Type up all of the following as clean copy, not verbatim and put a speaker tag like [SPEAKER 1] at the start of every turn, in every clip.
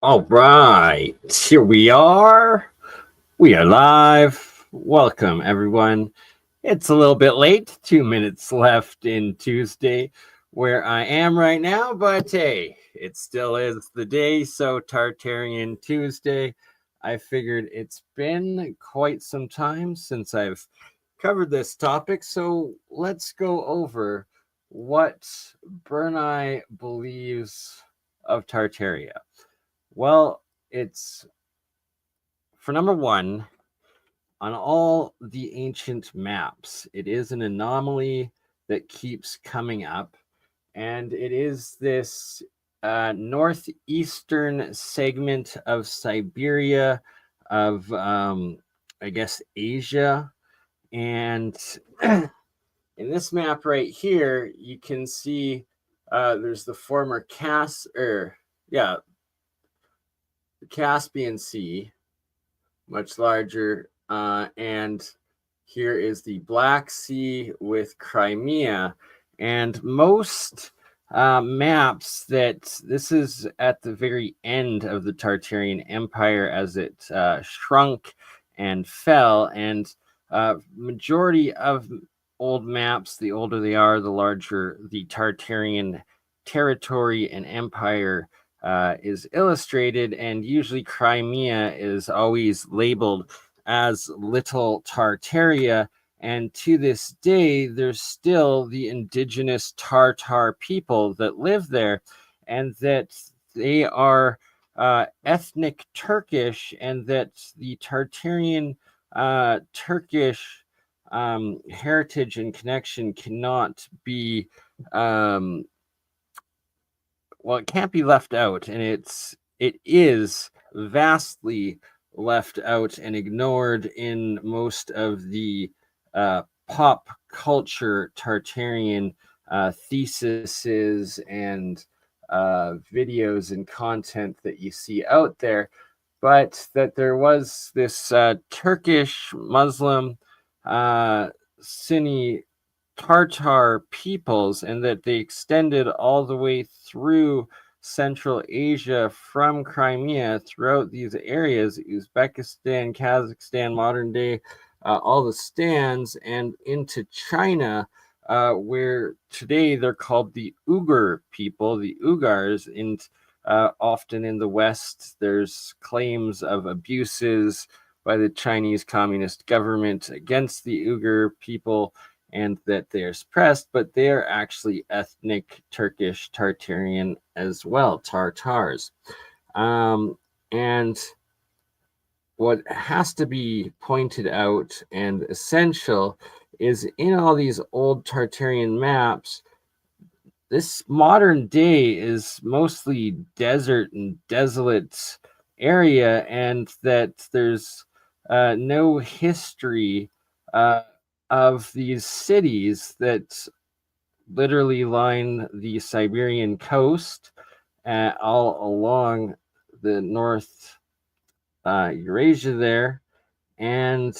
[SPEAKER 1] All right, here we are. We are live. Welcome, everyone. It's a little bit late, 2 minutes left in Tuesday, where I am right now, but hey, it still is the day. So, Tartarian Tuesday. I figured it's been quite some time since I've covered this topic, so let's go over what BurnEye believes of Tartaria. Well, it's for number one, on all the ancient maps, it is an anomaly that keeps coming up, and it is this northeastern segment of Siberia, of I guess Asia, and in this map right here, you can see there's the former Caspian Sea, much larger. And here is the Black Sea with Crimea. And most maps that this is at the very end of the Tartarian Empire as it shrunk and fell. And majority of old maps, the older they are, the larger the Tartarian territory and empire is illustrated, and usually Crimea is always labeled as Little Tartaria. And to this day, there's still the indigenous Tartar people that live there, and that they are ethnic Turkish, and that the Tartarian Turkish heritage and connection cannot be it can't be left out, and it is vastly left out and ignored in most of the pop culture Tartarian theses and videos and content that you see out there. But that there was this Turkish Muslim Sunni Tartar peoples, and that they extended all the way through Central Asia from Crimea throughout these areas, Uzbekistan, Kazakhstan, modern day, all the stands, and into China, where today they're called the Uyghur people, the Uyghurs. And often in the West, there's claims of abuses by the Chinese Communist government against the Uyghur people, and that they're suppressed, but they're actually ethnic Turkish Tartarian as well, Tartars. And what has to be pointed out and essential is in all these old Tartarian maps, this modern day is mostly desert and desolate area, and that there's no history of these cities that literally line the Siberian coast all along the North Eurasia there. And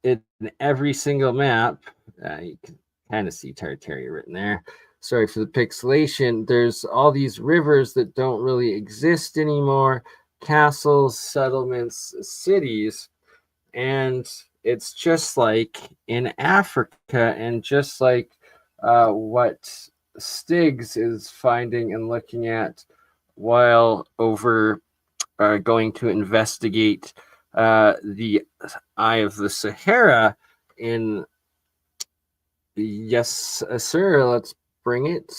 [SPEAKER 1] in every single map, you can kind of see Tartaria written there. Sorry for the pixelation. There's all these rivers that don't really exist anymore, castles, settlements, cities. And it's just like in Africa, and just like what Stiggs is finding and looking at while over going to investigate the Eye of the Sahara in Yes, sir. Let's bring it.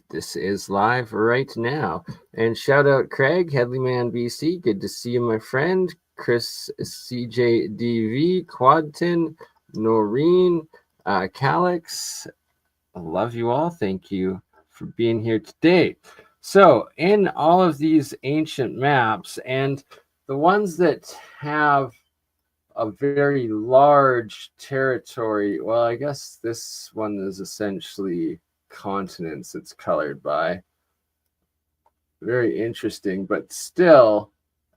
[SPEAKER 1] This is live right now. And shout out Craig, Headleyman BC. Good to see you, my friend. Chris CJDV, Quadton, Noreen, Calix. I love you all. Thank you for being here today. So, in all of these ancient maps, and the ones that have a very large territory. Well, I guess this one is essentially continents it's colored by. Very interesting, but still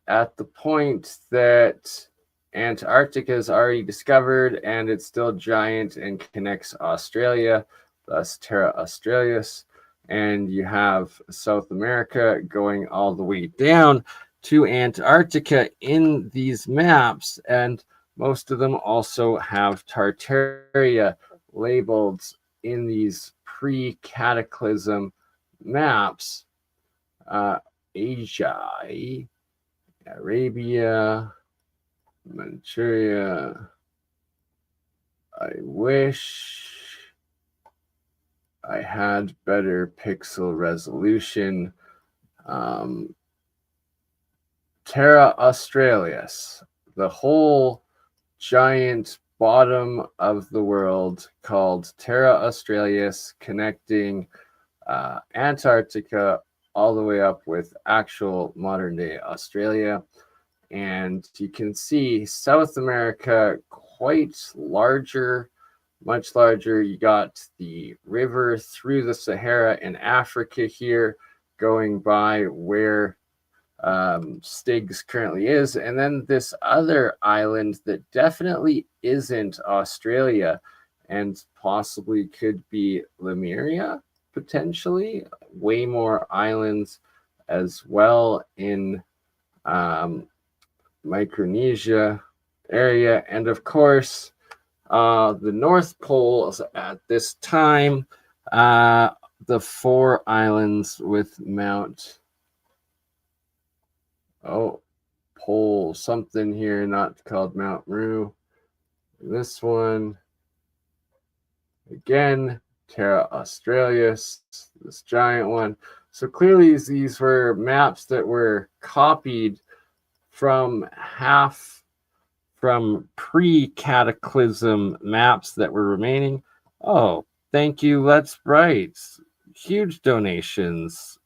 [SPEAKER 1] at the point that Antarctica is already discovered, and it's still giant and connects Australia, thus Terra Australis. and you have South America going all the way down to Antarctica in these maps, and most of them also have Tartaria labeled in these pre-cataclysm maps. Asia, Arabia, Manchuria. I wish I had better pixel resolution. Terra Australis, the whole giant bottom of the world called Terra Australis, connecting Antarctica all the way up with actual modern day Australia. And you can see South America quite larger, much larger. You got the river through the Sahara in Africa here going by where Stig's currently is, and then this other island that definitely isn't Australia and possibly could be Lemuria, potentially. Way more islands as well in Micronesia area, and of course the North Pole at this time, the 4 islands with Mount pole something here, not called Mount Meru. This one again, Terra Australis, this giant one. So clearly these were maps that were copied from pre-cataclysm maps that were remaining. Oh, thank you, Let's Bright. Huge donations.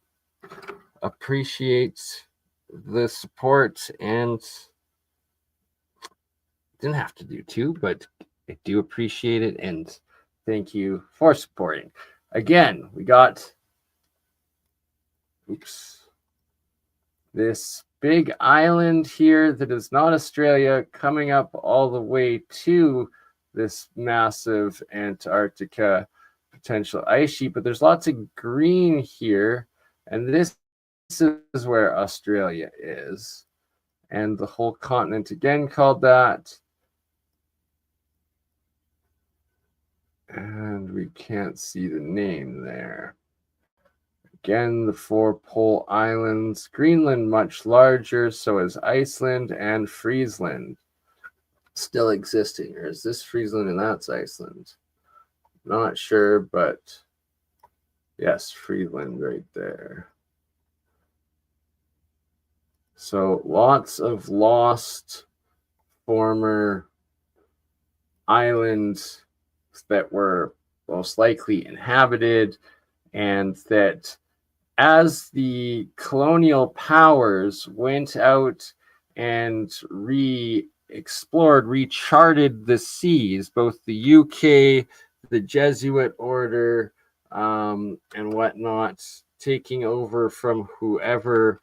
[SPEAKER 1] Appreciate the support, and didn't have to do 2, but I do appreciate it, and thank you for supporting. Again, we got this big island here that is not Australia coming up all the way to this massive Antarctica potential ice sheet, but there's lots of green here, and this is where Australia is, and the whole continent again called that. And we can't see the name there. Again, the 4 pole islands. Greenland much larger, so is Iceland and Friesland. Still existing, or is this Friesland and that's Iceland? Not sure, but yes, Friesland right there. So lots of lost former islands that were most likely inhabited, and that as the colonial powers went out and re-explored, recharted the seas, both the UK, the Jesuit order, and whatnot, taking over from whoever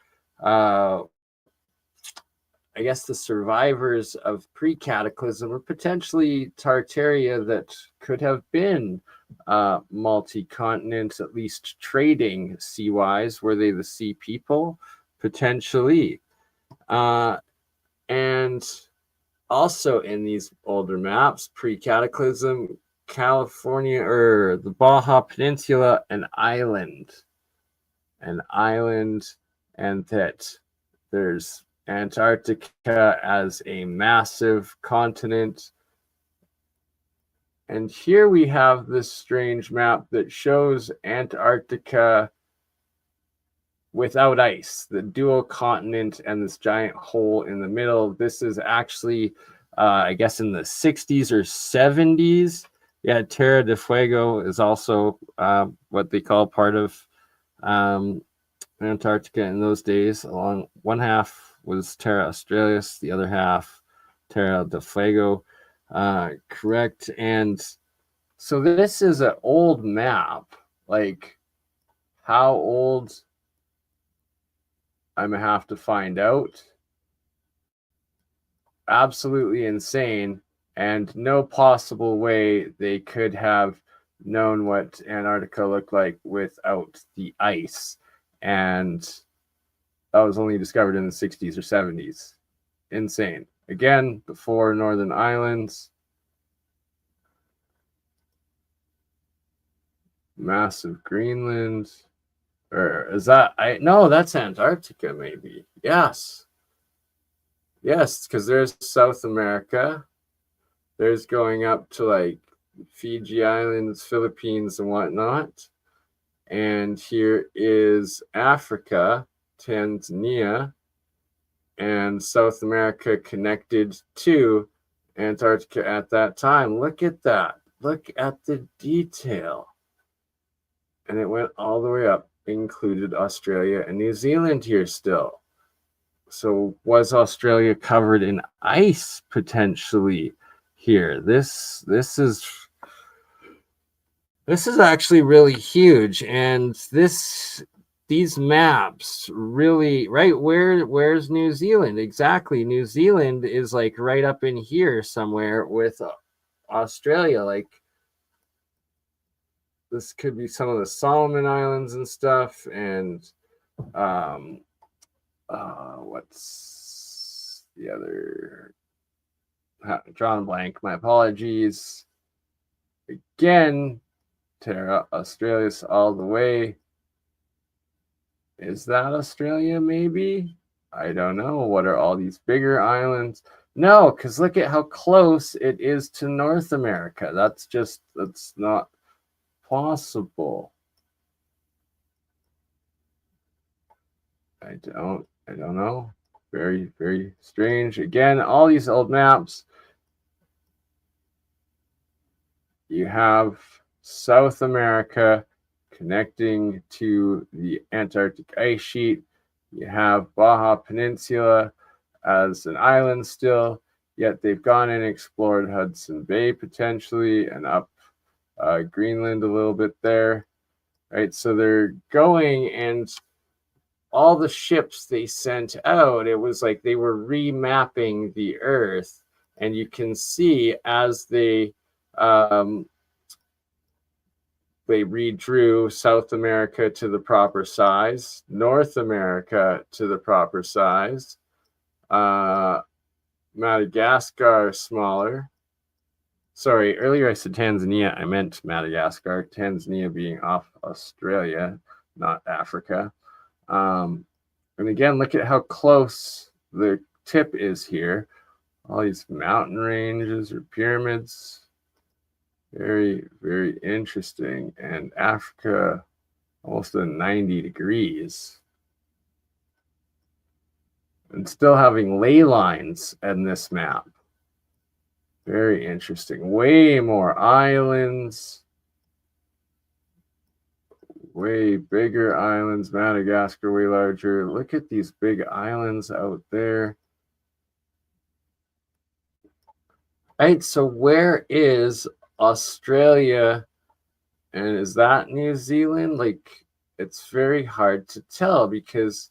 [SPEAKER 1] I guess the survivors of pre-cataclysm, or potentially Tartaria that could have been multi-continent, at least trading sea-wise. Were they the sea people? Potentially. And also in these older maps, pre-cataclysm, California, or the Baja Peninsula, an island, and that there's Antarctica as a massive continent. And here we have this strange map that shows Antarctica without ice, the dual continent and this giant hole in the middle. This is actually, I guess, in the 60s or 70s. Yeah, Terra de Fuego is also what they call part of Antarctica in those days. Along one half was Terra Australis, the other half Terra de Fuego. Correct. And so this is an old map. Like, how old? I'm gonna have to find out. Absolutely insane, and no possible way they could have known what Antarctica looked like without the ice. And that was only discovered in the 60s or 70s. Insane. Again, before Northern Islands. Massive Greenland. Or is that no, that's Antarctica, maybe. Yes. Yes, because there's South America. There's going up to like Fiji Islands, Philippines, and whatnot. And here is Africa, Tanzania, and South America connected to Antarctica at that time. Look at that. Look at the detail. And it went all the way up, included Australia and New Zealand here still. So was Australia covered in ice potentially here? This is actually really huge, and these maps really, right, where's New Zealand? Exactly. New Zealand is like right up in here somewhere with Australia. Like this could be some of the Solomon Islands and stuff, and what's the other? Drawn blank. My apologies. Again, Terra Australis all the way. Is that Australia? Maybe. I don't know. What are all these bigger islands? No, because look at how close it is to North America. That's not possible. I don't know. Very, very strange. Again, all these old maps. You have South America connecting to the Antarctic ice sheet. You have Baja Peninsula as an island still, yet they've gone and explored Hudson Bay potentially and up Greenland a little bit there, right? So they're going, and all the ships they sent out, it was like they were remapping the Earth, and you can see as they redrew South America to the proper size, North America to the proper size, Madagascar smaller. Sorry, earlier I said Tanzania. I meant Madagascar. Tanzania being off Australia, not Africa. And again, look at how close the tip is here. All these mountain ranges or pyramids. Very, very interesting. And Africa, almost at 90 degrees. And still having ley lines in this map. Very interesting. Way more islands. Way bigger islands. Madagascar way larger. Look at these big islands out there. Right, so where is Australia, and is that New Zealand? Like, it's very hard to tell because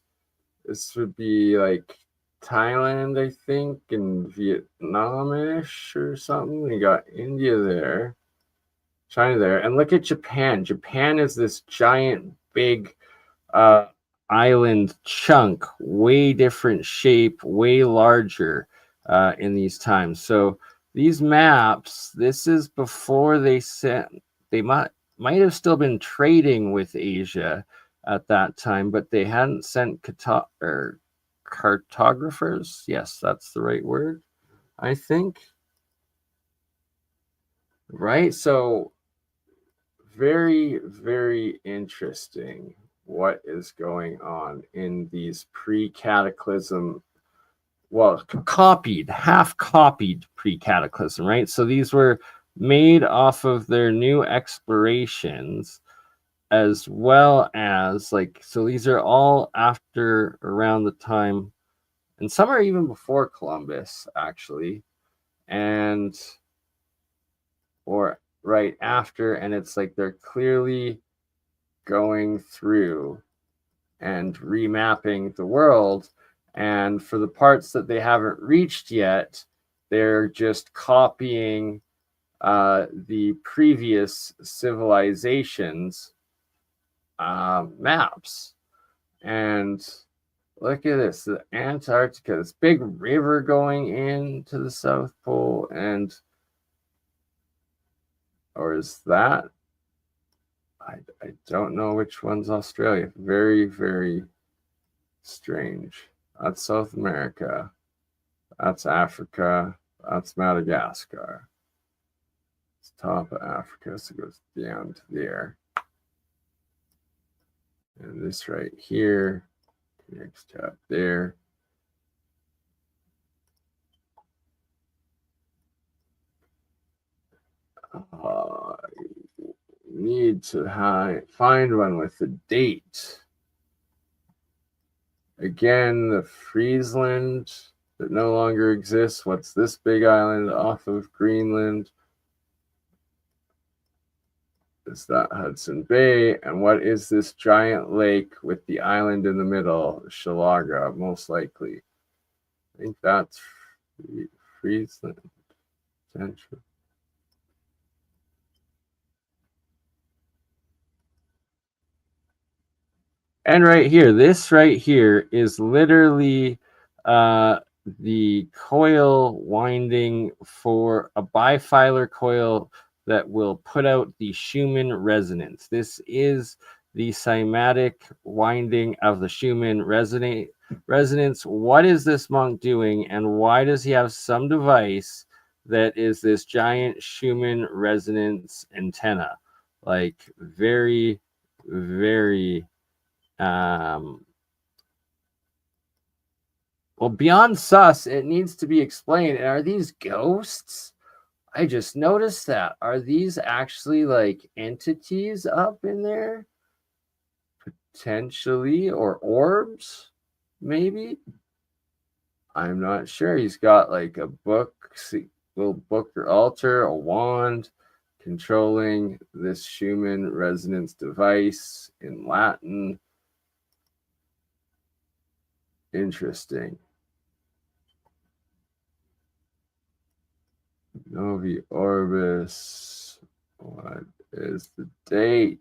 [SPEAKER 1] this would be like Thailand, I think, and Vietnamish or something. You got India there, China there, and look at Japan. Japan is this giant, big island chunk, way different shape, way larger in these times. So these maps, this is before they might have still been trading with Asia at that time, but they hadn't sent cartographers. Yes, that's the right word, I think. Right? So very, very interesting what is going on in these pre-cataclysm, well, half copied pre-cataclysm, right? So these were made off of their new explorations, as well as like, so these are all after around the time, and some are even before Columbus actually, and or right after, and it's like they're clearly going through and remapping the world. And for the parts that they haven't reached yet, they're just copying the previous civilizations maps. And look at this, the Antarctica, this big river going into the South Pole, and or is that? I don't know which one's Australia. Very, very strange. That's South America. That's Africa. That's Madagascar. It's top of Africa, so it goes down to there. And this right here connects to up there. Need to find one with the date. Again, the Friesland that no longer exists. What's this big island off of Greenland? Is that Hudson Bay? And what is this giant lake with the island in the middle? Shalaga, most likely. I think that's Friesland. Potentially. And right here, this right here is literally the coil winding for a bifilar coil that will put out the Schumann resonance. This is the cymatic winding of the Schumann resonance. What is this monk doing, and why does he have some device that is this giant Schumann resonance antenna? Like very, very well, beyond sus, it needs to be explained. And are these ghosts? I just noticed that. Are these actually like entities up in there? Potentially, or orbs, maybe? I'm not sure. He's got like a book, little book or altar, a wand controlling this Schumann resonance device in Latin. Interesting. Novi Orbis. What is the date?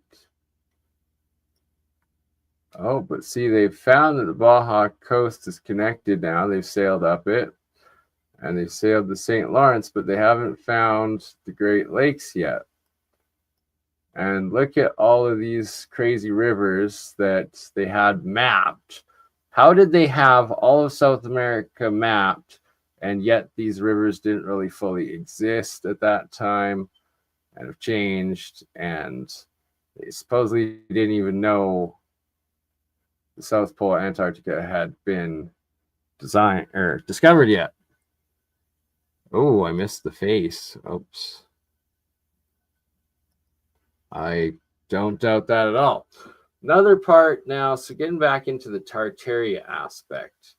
[SPEAKER 1] Oh, but see, they've found that the Baja coast is connected now. They've sailed up it, and they've sailed the St. Lawrence, but they haven't found the Great Lakes yet. And look at all of these crazy rivers that they had mapped. How did they have all of South America mapped, and yet these rivers didn't really fully exist at that time and have changed, and they supposedly didn't even know the South Pole Antarctica had been designed or discovered yet. Oh, I missed the face. Oops. I don't doubt that at all. Another part now, so getting back into the Tartaria aspect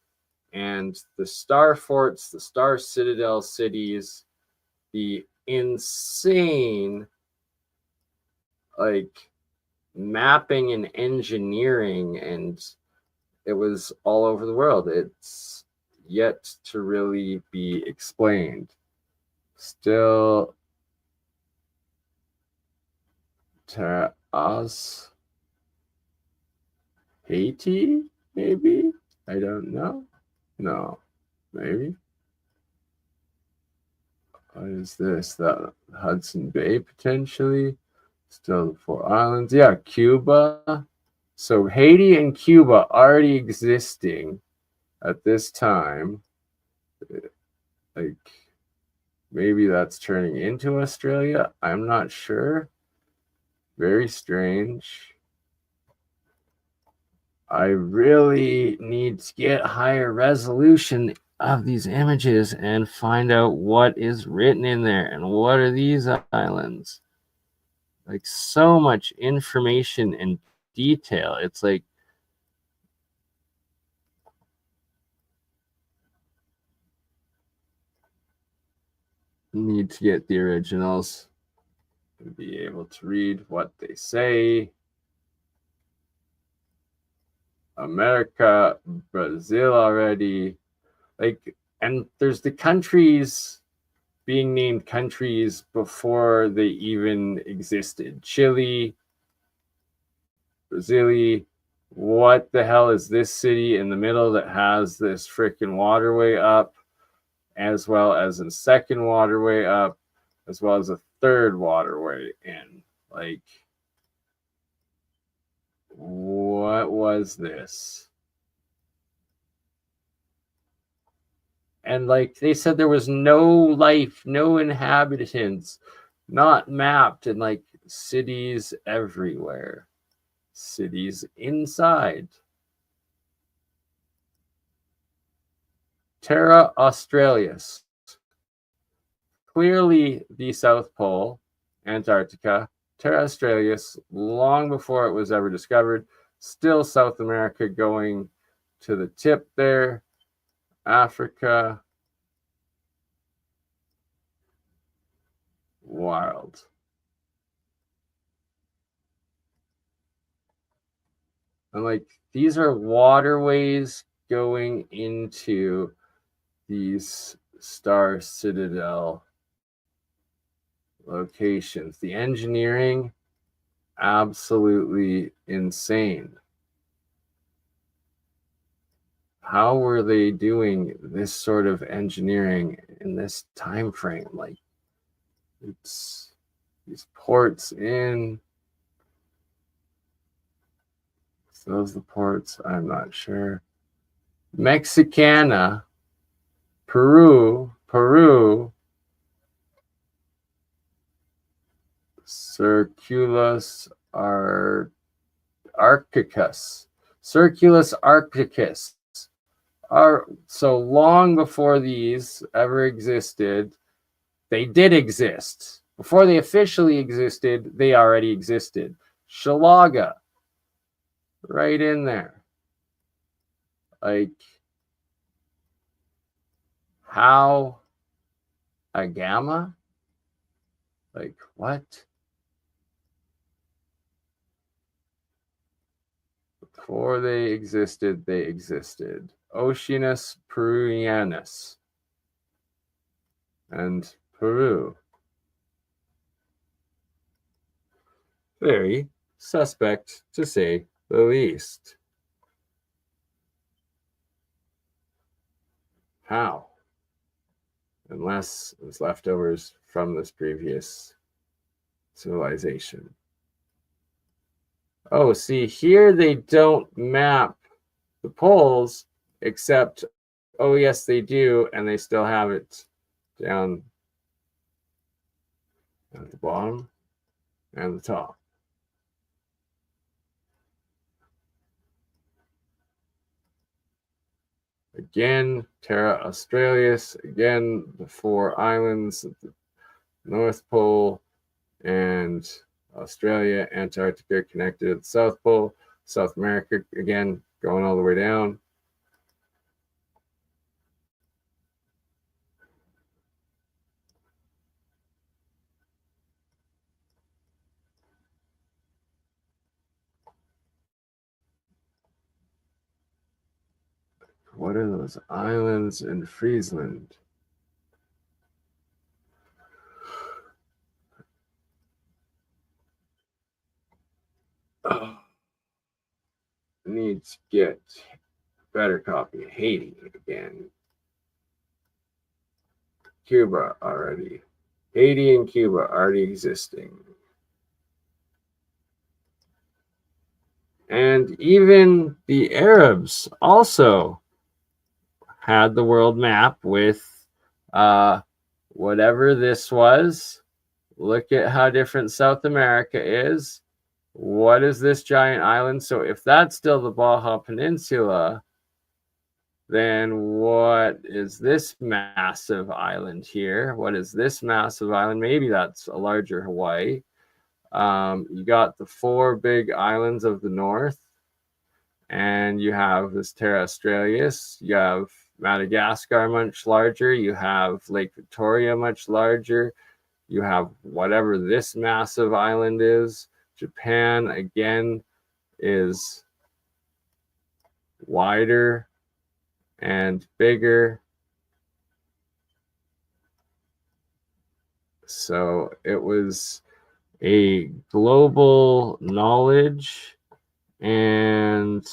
[SPEAKER 1] and the star forts, the star citadel cities, the insane like mapping and engineering, and it was all over the world. It's yet to really be explained. Still Taras Haiti, maybe? I don't know. No, maybe. What is this? The Hudson Bay, potentially? Still the four islands. Yeah, Cuba. So Haiti and Cuba already existing at this time. Like, maybe that's turning into Australia. I'm not sure. Very strange. I really need to get higher resolution of these images and find out what is written in there and what are these islands. Like, so much information and detail. It's like need to get the originals and be able to read what they say. America, Brazil already. Like, and there's the countries being named countries before they even existed. Chile, Brazil. What the hell is this city in the middle that has this freaking waterway up, as well as a second waterway up, as well as a third waterway in? Like, what was this? And like they said, there was no life, no inhabitants, not mapped, and like cities everywhere, cities inside. Terra Australis, clearly the South Pole, Antarctica. Terra Australis, long before it was ever discovered, still South America, going to the tip there. Africa, wild. And like these are waterways going into these star citadel locations. The engineering, absolutely insane. How were they doing this sort of engineering in this time frame? Like, it's these ports in. Those the ports? I'm not sure. Mexicana, Peru, Circulus Arcticus. Circulus Arcticus. So long before these ever existed, they did exist. Before they officially existed, they already existed. Shalaga, right in there. Like, how? A gamma? Like, what? Before they existed, they existed. Oceanus Peruvianus. And Peru. Very suspect, to say the least. How? Unless it's leftovers from this previous civilization. Oh, see, here they don't map the poles, except, oh, yes, they do, and they still have it down at the bottom and the top. Again, Terra Australis, again, the 4 islands, the North Pole, and Australia, Antarctica connected at the South Pole, South America, again, going all the way down. What are those islands in Friesland? Oh, I need to get a better copy of Haiti again. Cuba already. Haiti and Cuba already existing. And even the Arabs also had the world map with whatever this was. Look at how different South America is. What is this giant island? So if that's still the Baja Peninsula, then what is this massive island here? What is this massive island? Maybe that's a larger Hawaii. You got the 4 big islands of the north, and you have this Terra Australis. You have Madagascar much larger. You have Lake Victoria much larger. You have whatever this massive island is. Japan, again, is wider and bigger. So it was a global knowledge and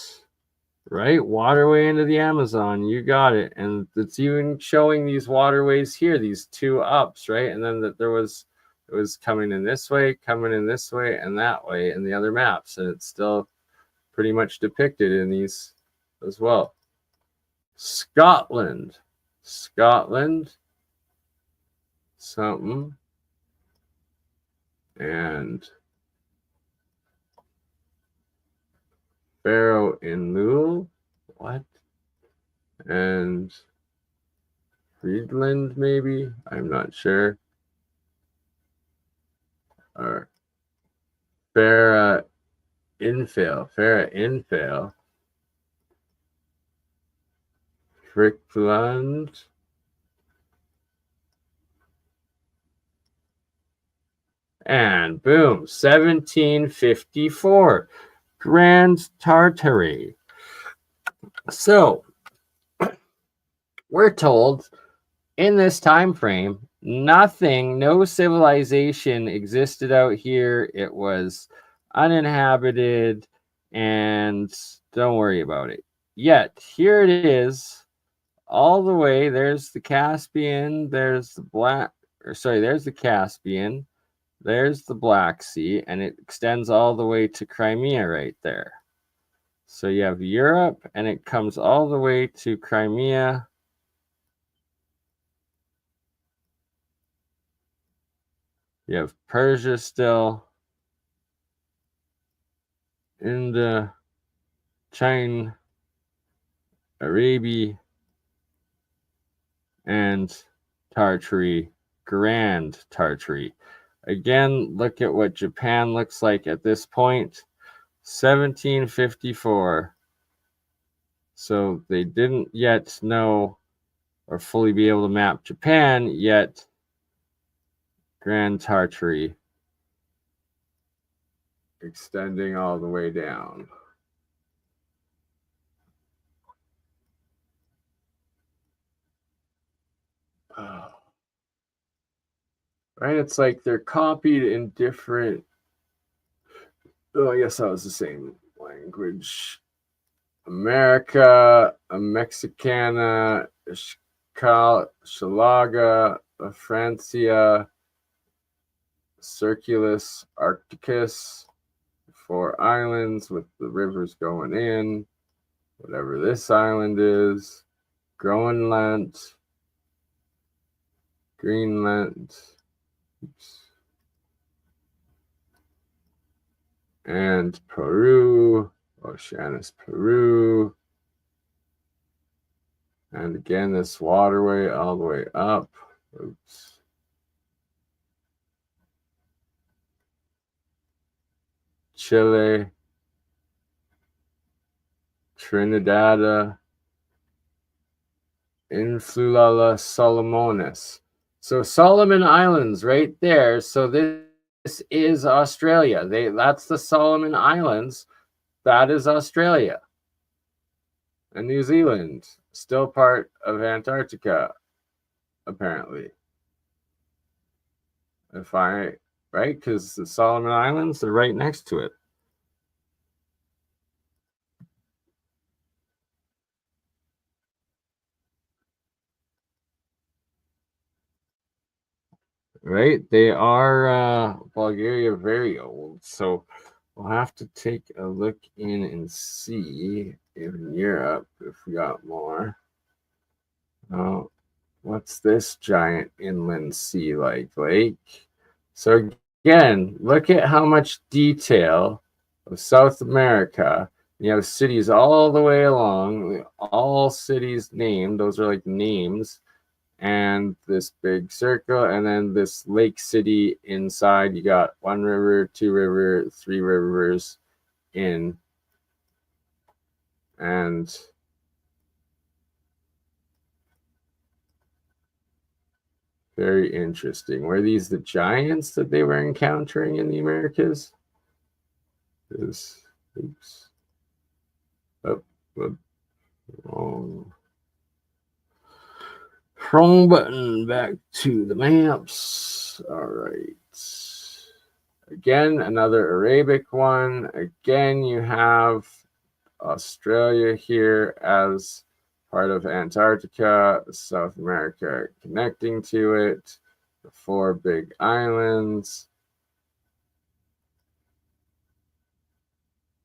[SPEAKER 1] right waterway into the Amazon. You got it. And it's even showing these waterways here, these two ups, right? And then that it was coming in this way, and that way in the other maps. And it's still pretty much depicted in these as well. Scotland, something, and Pharaoh in Lul, what? And Friedland, maybe? I'm not sure. Or Farah Infill, Frickland, and boom, 1754, Grand Tartary. So we're told in this time frame, no civilization existed out here. It was uninhabited, and don't worry about it. Yet here it is, all the way. There's the Caspian. There's the Caspian. There's the Black Sea, and it extends all the way to Crimea right there. So you have Europe, and it comes all the way to Crimea. You have Persia still, India, China, Arabia, and Tartary, Grand Tartary. Again, look at what Japan looks like at this point. 1754. So they didn't yet know or fully be able to map Japan, yet Grand Tartary extending all the way down. Oh. Right? It's like they're copied in different. Oh, I guess that was the same language. America, a Mexicana, Shalaga, a Francia, Circulus Arcticus, 4 islands with the rivers going in, whatever this island is, Greenland, oops, and Peru, Oceanus, Peru, and again this waterway all the way up, oops. Chile, Trinidad, Influla Solomones. So Solomon Islands right there. So this is Australia. That's the Solomon Islands. That is Australia. And New Zealand, still part of Antarctica, apparently. Right? Because the Solomon Islands are right next to it. Right? They are Bulgaria very old. So we'll have to take a look in and see in Europe if we got more. Oh, what's this giant inland sea like lake? So again, look at how much detail of South America. You have cities all the way along, all cities named. Those are like names. And this big circle, and then this lake city inside. You got 1 river, 2 river, 3 rivers in, and very interesting. Were these the giants that they were encountering in the Americas? Oops. Oh, wrong. Wrong button. Back to the maps. All right. Again, another Arabic one. Again, you have Australia here as part of Antarctica, South America connecting to it, the 4 big islands.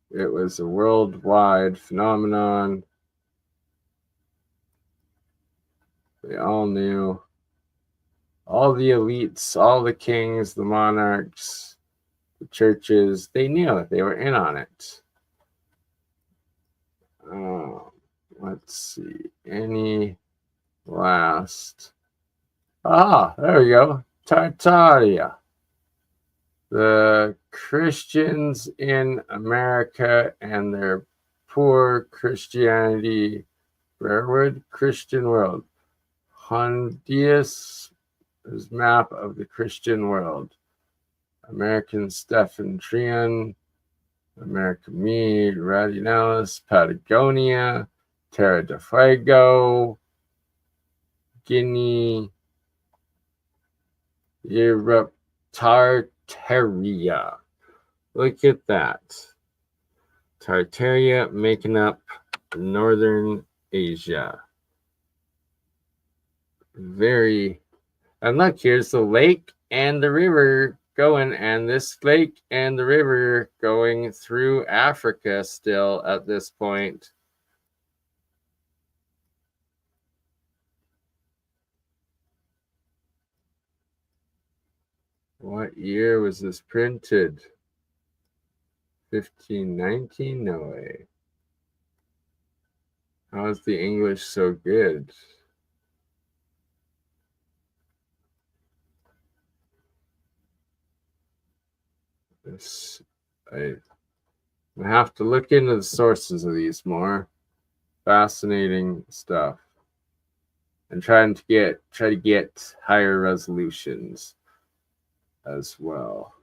[SPEAKER 1] It was a worldwide phenomenon. They all knew. All the elites, all the kings, the monarchs, the churches, they knew it. They were in on it. Let's see. Any last? There we go. Tartaria. The Christians in America and their poor Christianity. Where would Christian world? Hondius' map of the Christian world. American Stephen Trian, American Mead, Radionalis, Patagonia, Terra del Fuego, Guinea, Europe, Tartaria. Look at that. Tartaria making up northern Asia. And look, here's the lake and the river going, and this lake and the river going through Africa still at this point. What year was this printed? 1519? No way. How is the English so good? I have to look into the sources of these more. Fascinating stuff. And try to get higher resolutions as well.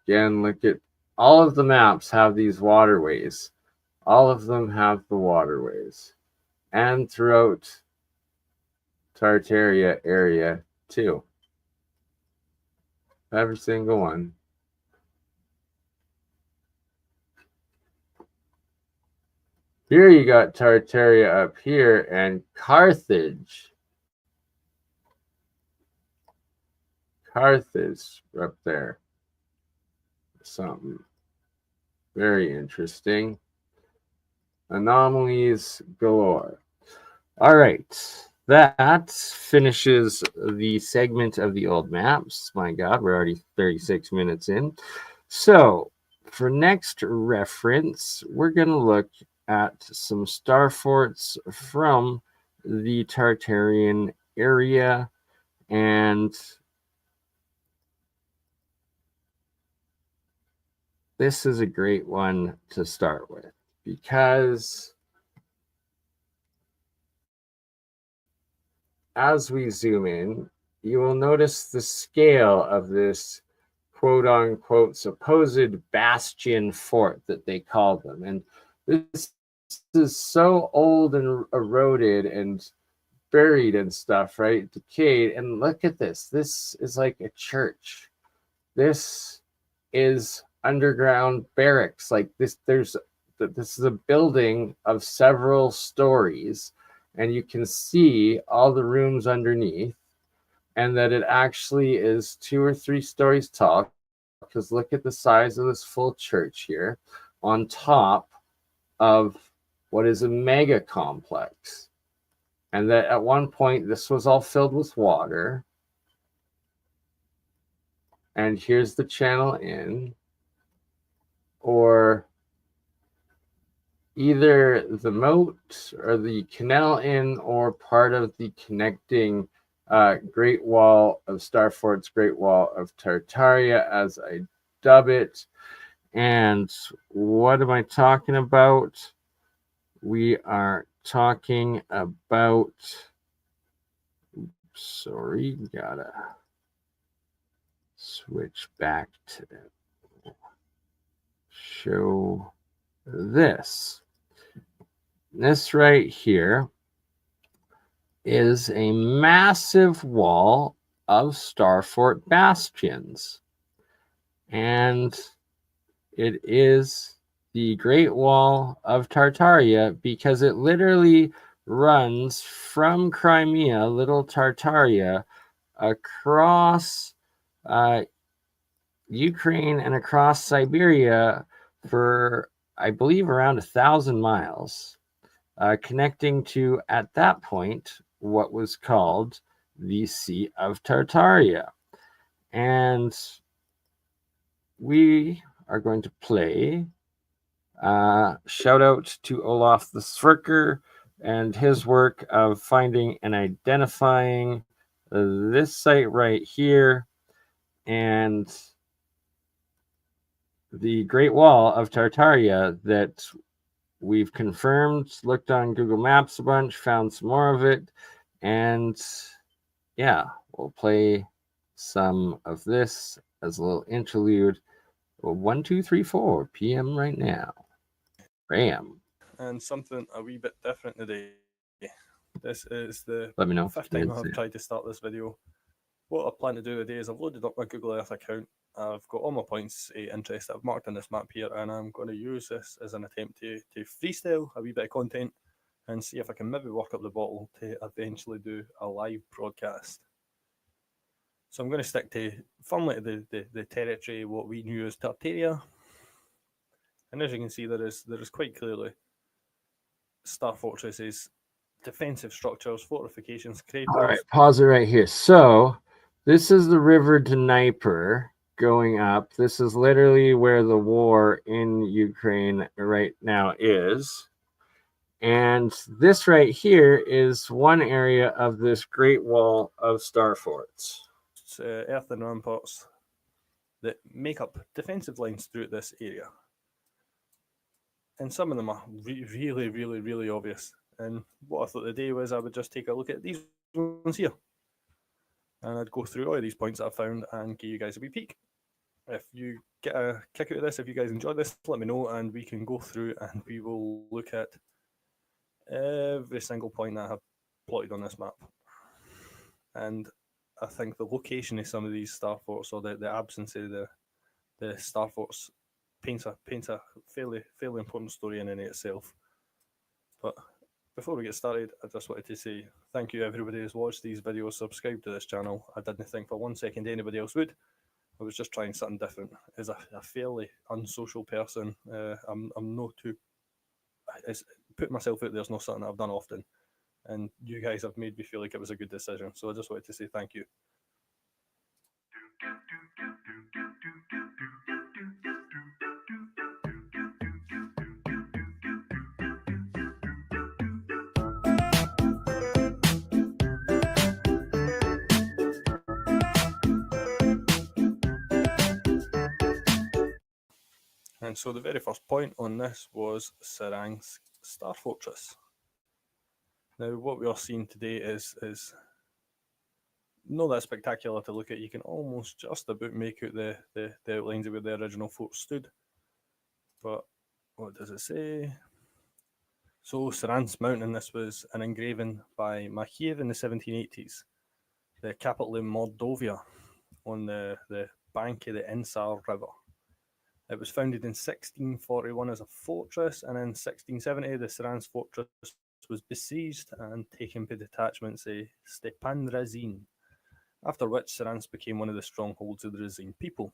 [SPEAKER 1] Again, look at all of the maps have these waterways. All of them have the waterways. And throughout Tartaria area too. Every single one. Here you got Tartaria up here and Carthage. Carthage up there. Something very interesting. Anomalies galore. All right. That finishes the segment of the old maps. My God, we're already 36 minutes in. So for next reference, we're going to look at some star forts from the Tartarian area, and this is a great one to start with because as we zoom in, you will notice the scale of this quote-unquote supposed bastion fort that they call them. And this is so old and eroded and buried and stuff, right? Decayed. And look at this. This is like a church. This is underground barracks. Like this is a building of several stories, and you can see all the rooms underneath, and that it actually is 2 or 3 stories tall, because look at the size of this full church here on top of what is a mega complex. And that at one point this was all filled with water. And here's the channel in, or either the moat or the canal in, or part of the connecting Great Wall of Star Fort's Great Wall of Tartaria, as I dub it. And what am I talking about? We are talking about, sorry, gotta switch back to show this. This right here is a massive wall of starfort bastions. And it is the Great Wall of Tartaria because it literally runs from Crimea, Little Tartaria, across Ukraine and across Siberia for, I believe, around 1,000 miles, connecting to, at that point, what was called the Sea of Tartaria. And we are going to play. Shout out to Olaf the Svirker and his work of finding and identifying this site right here and the Great Wall of Tartaria that we've confirmed, looked on Google Maps a bunch, found some more of it, and yeah, we'll play some of this as a little interlude. 1:34 p.m. right now. Ram.
[SPEAKER 2] And something a wee bit different today. This is the
[SPEAKER 1] Let me know
[SPEAKER 2] fifth time I've tried to start this video. What I plan to do today is I've loaded up my Google Earth account. I've got all my points of interest that I've marked on this map here, and I'm going to use this as an attempt to freestyle a wee bit of content and see if I can maybe work up the bottle to eventually do a live broadcast. So I'm going to stick to firmly to the territory what we knew as Tartaria. And as you can see, there is quite clearly Star Fortresses, defensive structures, fortifications, cradles.
[SPEAKER 1] All right, pause it right here. So this is the river Dnieper going up. This is literally where the war in Ukraine right now is. And this right here is one area of this Great Wall of Star Forts.
[SPEAKER 2] Earthen ramparts that make up defensive lines throughout this area. And some of them are really, really, really obvious. And what I thought today was I would just take a look at these ones here. And I'd go through all of these points that I found and give you guys a wee peek. If you get a kick out of this, if you guys enjoy this, let me know and we can go through and we will look at every single point that I have plotted on this map. And I think the location of some of these star forts, or the absence of the star forts, paints a fairly important story in and of itself. But before we get started, I just wanted to say thank you everybody who's watched these videos, subscribed to this channel. I didn't think for 1 second anybody else would. I was just trying something different. As a fairly unsocial person, I'm not too... Put myself out there is not something that I've done often. And you guys have made me feel like it was a good decision. So I just wanted to say thank you. And so the very first point on this was Sarang's Star Fortress. Now what we are seeing today is not that spectacular to look at. You can almost just about make out the outlines of where the original fort stood. But what does it say? So Saran's Mountain, this was an engraving by Makiev in the 1780s. The capital in Mordovia on the bank of the Insar River. It was founded in 1641 as a fortress, and in 1670 the Saran's fortress was besieged and taken by detachments of Stepan Razin, after which Sarans became one of the strongholds of the Razin people.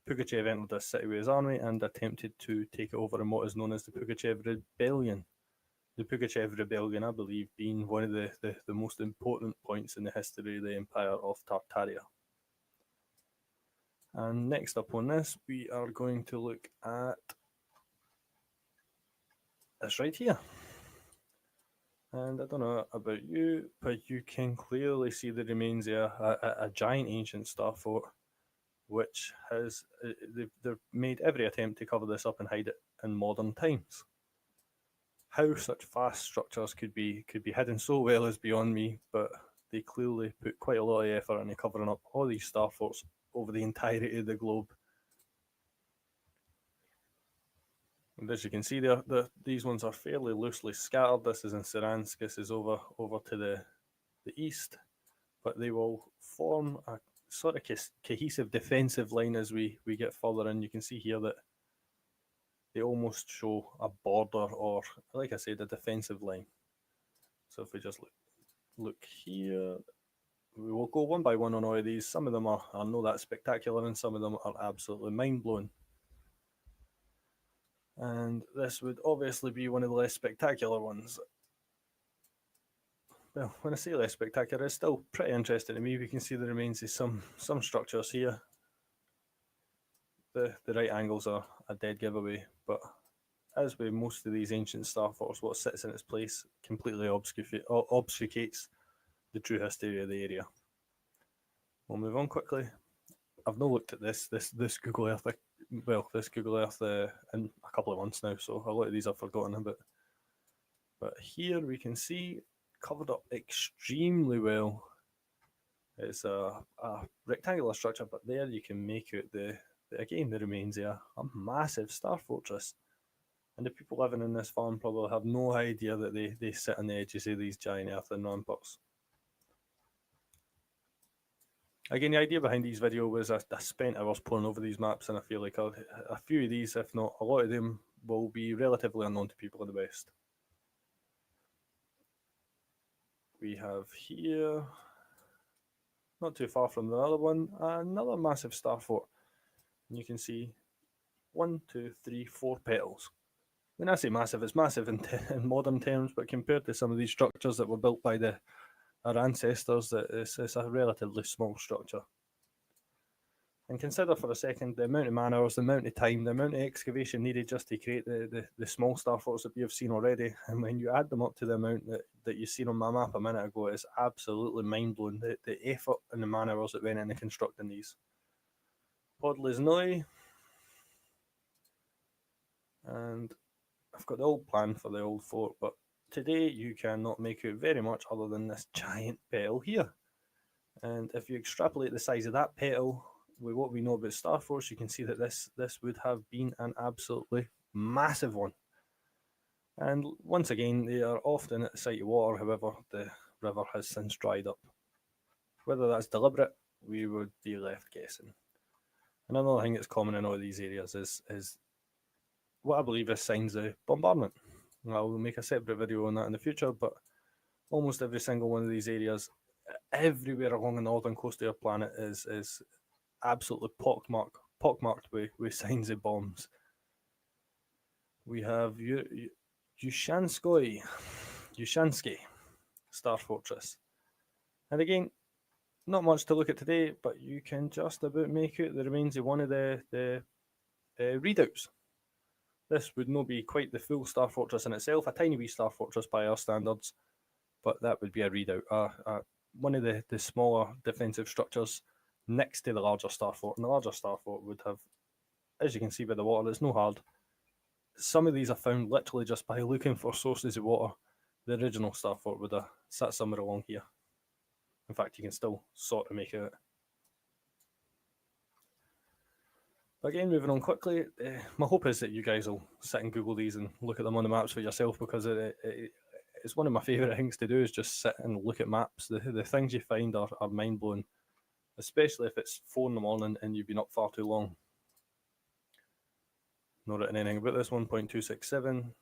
[SPEAKER 2] Pugachev entered the city with his army and attempted to take it over in what is known as the Pugachev Rebellion. The Pugachev Rebellion, I believe, being one of the most important points in the history of the Empire of Tartaria. And next up on this, we are going to look at this right here. And I don't know about you, but you can clearly see the remains of a giant ancient star fort, which has they've made every attempt to cover this up and hide it in modern times. How such vast structures could be hidden so well is beyond me, but they clearly put quite a lot of effort into covering up all these star forts over the entirety of the globe. And as you can see there, these ones are fairly loosely scattered. This is in Saransk, this is over to the east, but they will form a sort of cohesive defensive line as we get further in. You can see here that they almost show a border, or like I said, a defensive line. So if we just look here, we will go one by one on all of these. Some of them are not that spectacular, and some of them are absolutely mind-blowing. And this would obviously be one of the less spectacular ones. Well, when I say less spectacular, it's still pretty interesting to me. We can see the remains of some structures here. The right angles are a dead giveaway, but as with most of these ancient star forts, what sits in its place completely obfuscates the true history of the area. We'll move on quickly. I've not looked at this Google Earth, this Google Earth in a couple of months now, so a lot of these I've forgotten about. But here we can see, covered up extremely well. It's a rectangular structure, but there you can make out the remains of a massive star fortress. And the people living in this farm probably have no idea that they sit on the edges of these giant earthen ramparts. Again, the idea behind these videos was I spent hours poring over these maps, and I feel like a few of these, if not a lot of them, will be relatively unknown to people in the West. We have here, not too far from the other one, another massive star fort. And you can see 1, 2, 3, 4 petals. When I say massive, it's massive in modern terms, but compared to some of these structures that were built by our ancestors, it's a relatively small structure. And consider for a second the amount of man hours, the amount of time, the amount of excavation needed just to create the small star forts that we have seen already. And when you add them up to the amount that you've seen on my map a minute ago, it's absolutely mind-blowing, the effort and the man hours that went into constructing these. Podliznoy. And I've got the old plan for the old fort, but today you cannot make out very much other than this giant petal here. And if you extrapolate the size of that petal with what we know about star forts, you can see that this would have been an absolutely massive one. And once again, they are often at the site of water, however, the river has since dried up. Whether that's deliberate, we would be left guessing. Another thing that's common in all these areas is what I believe is signs of bombardment. I'll make a separate video on that in the future, but almost every single one of these areas, everywhere along the northern coast of our planet, is absolutely pockmarked with signs of bombs. We have Ushansky Star Fortress. And again, not much to look at today, but you can just about make out the remains of one of the readouts. This would not be quite the full Star Fortress in itself, a tiny wee Star Fortress by our standards, but that would be a readout. One of the smaller defensive structures next to the larger Star Fort. And the larger Star Fort would have, as you can see by the water, it's no hard. Some of these are found literally just by looking for sources of water. The original Star Fort would have sat somewhere along here. In fact, you can still sort of make it out. But again, moving on quickly, my hope is that you guys will sit and Google these and look at them on the maps for yourself, because it's one of my favourite things to do, is just sit and look at maps. The things you find are mind-blowing, especially if it's 4 in the morning and you've been up far too long. Not written anything about this, 1.267.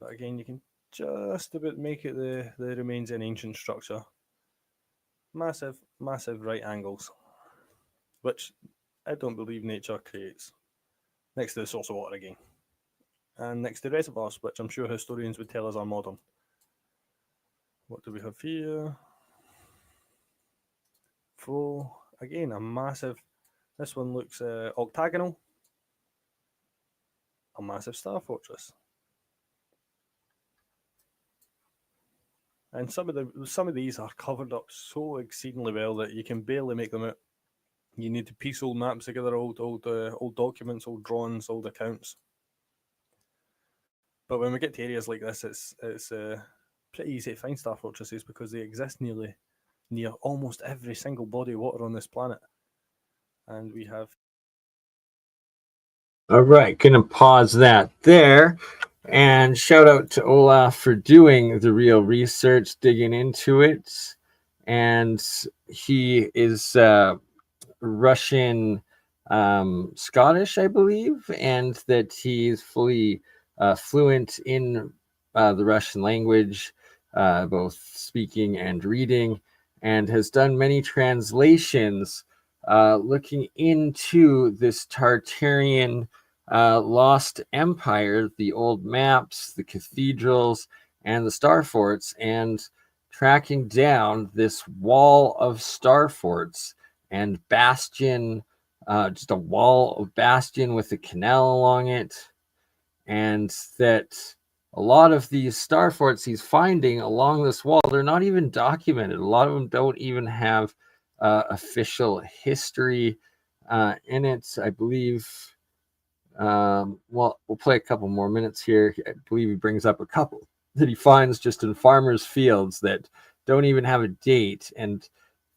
[SPEAKER 2] But again, you can just about make it the remains of an ancient structure. Massive, massive right angles, which I don't believe nature creates. Next to the source of water again. And next to reservoirs, which I'm sure historians would tell us are modern. What do we have here? Full, again, a massive, this one looks octagonal. A massive star fortress. And some of these are covered up so exceedingly well that you can barely make them out. You need to piece old maps together, old documents, old drawings, old accounts. But when we get to areas like this, it's pretty easy to find star fortresses, because they exist near almost every single body of water on this planet. And we have
[SPEAKER 1] All right, gonna pause that there. And shout out to Olaf for doing the real research, digging into it. And he is Russian Scottish, I believe, and that he's fully fluent in the Russian language, both speaking and reading, and has done many translations looking into this Tartarian lost empire, the old maps, the cathedrals, and the star forts, and tracking down this wall of star forts and bastion, just a wall of bastion with a canal along it, and that a lot of these star forts he's finding along this wall, they're not even documented. A lot of them don't even have official history in it, I believe. Well, we'll play a couple more minutes here. I believe he brings up a couple that he finds just in farmers' fields that don't even have a date, and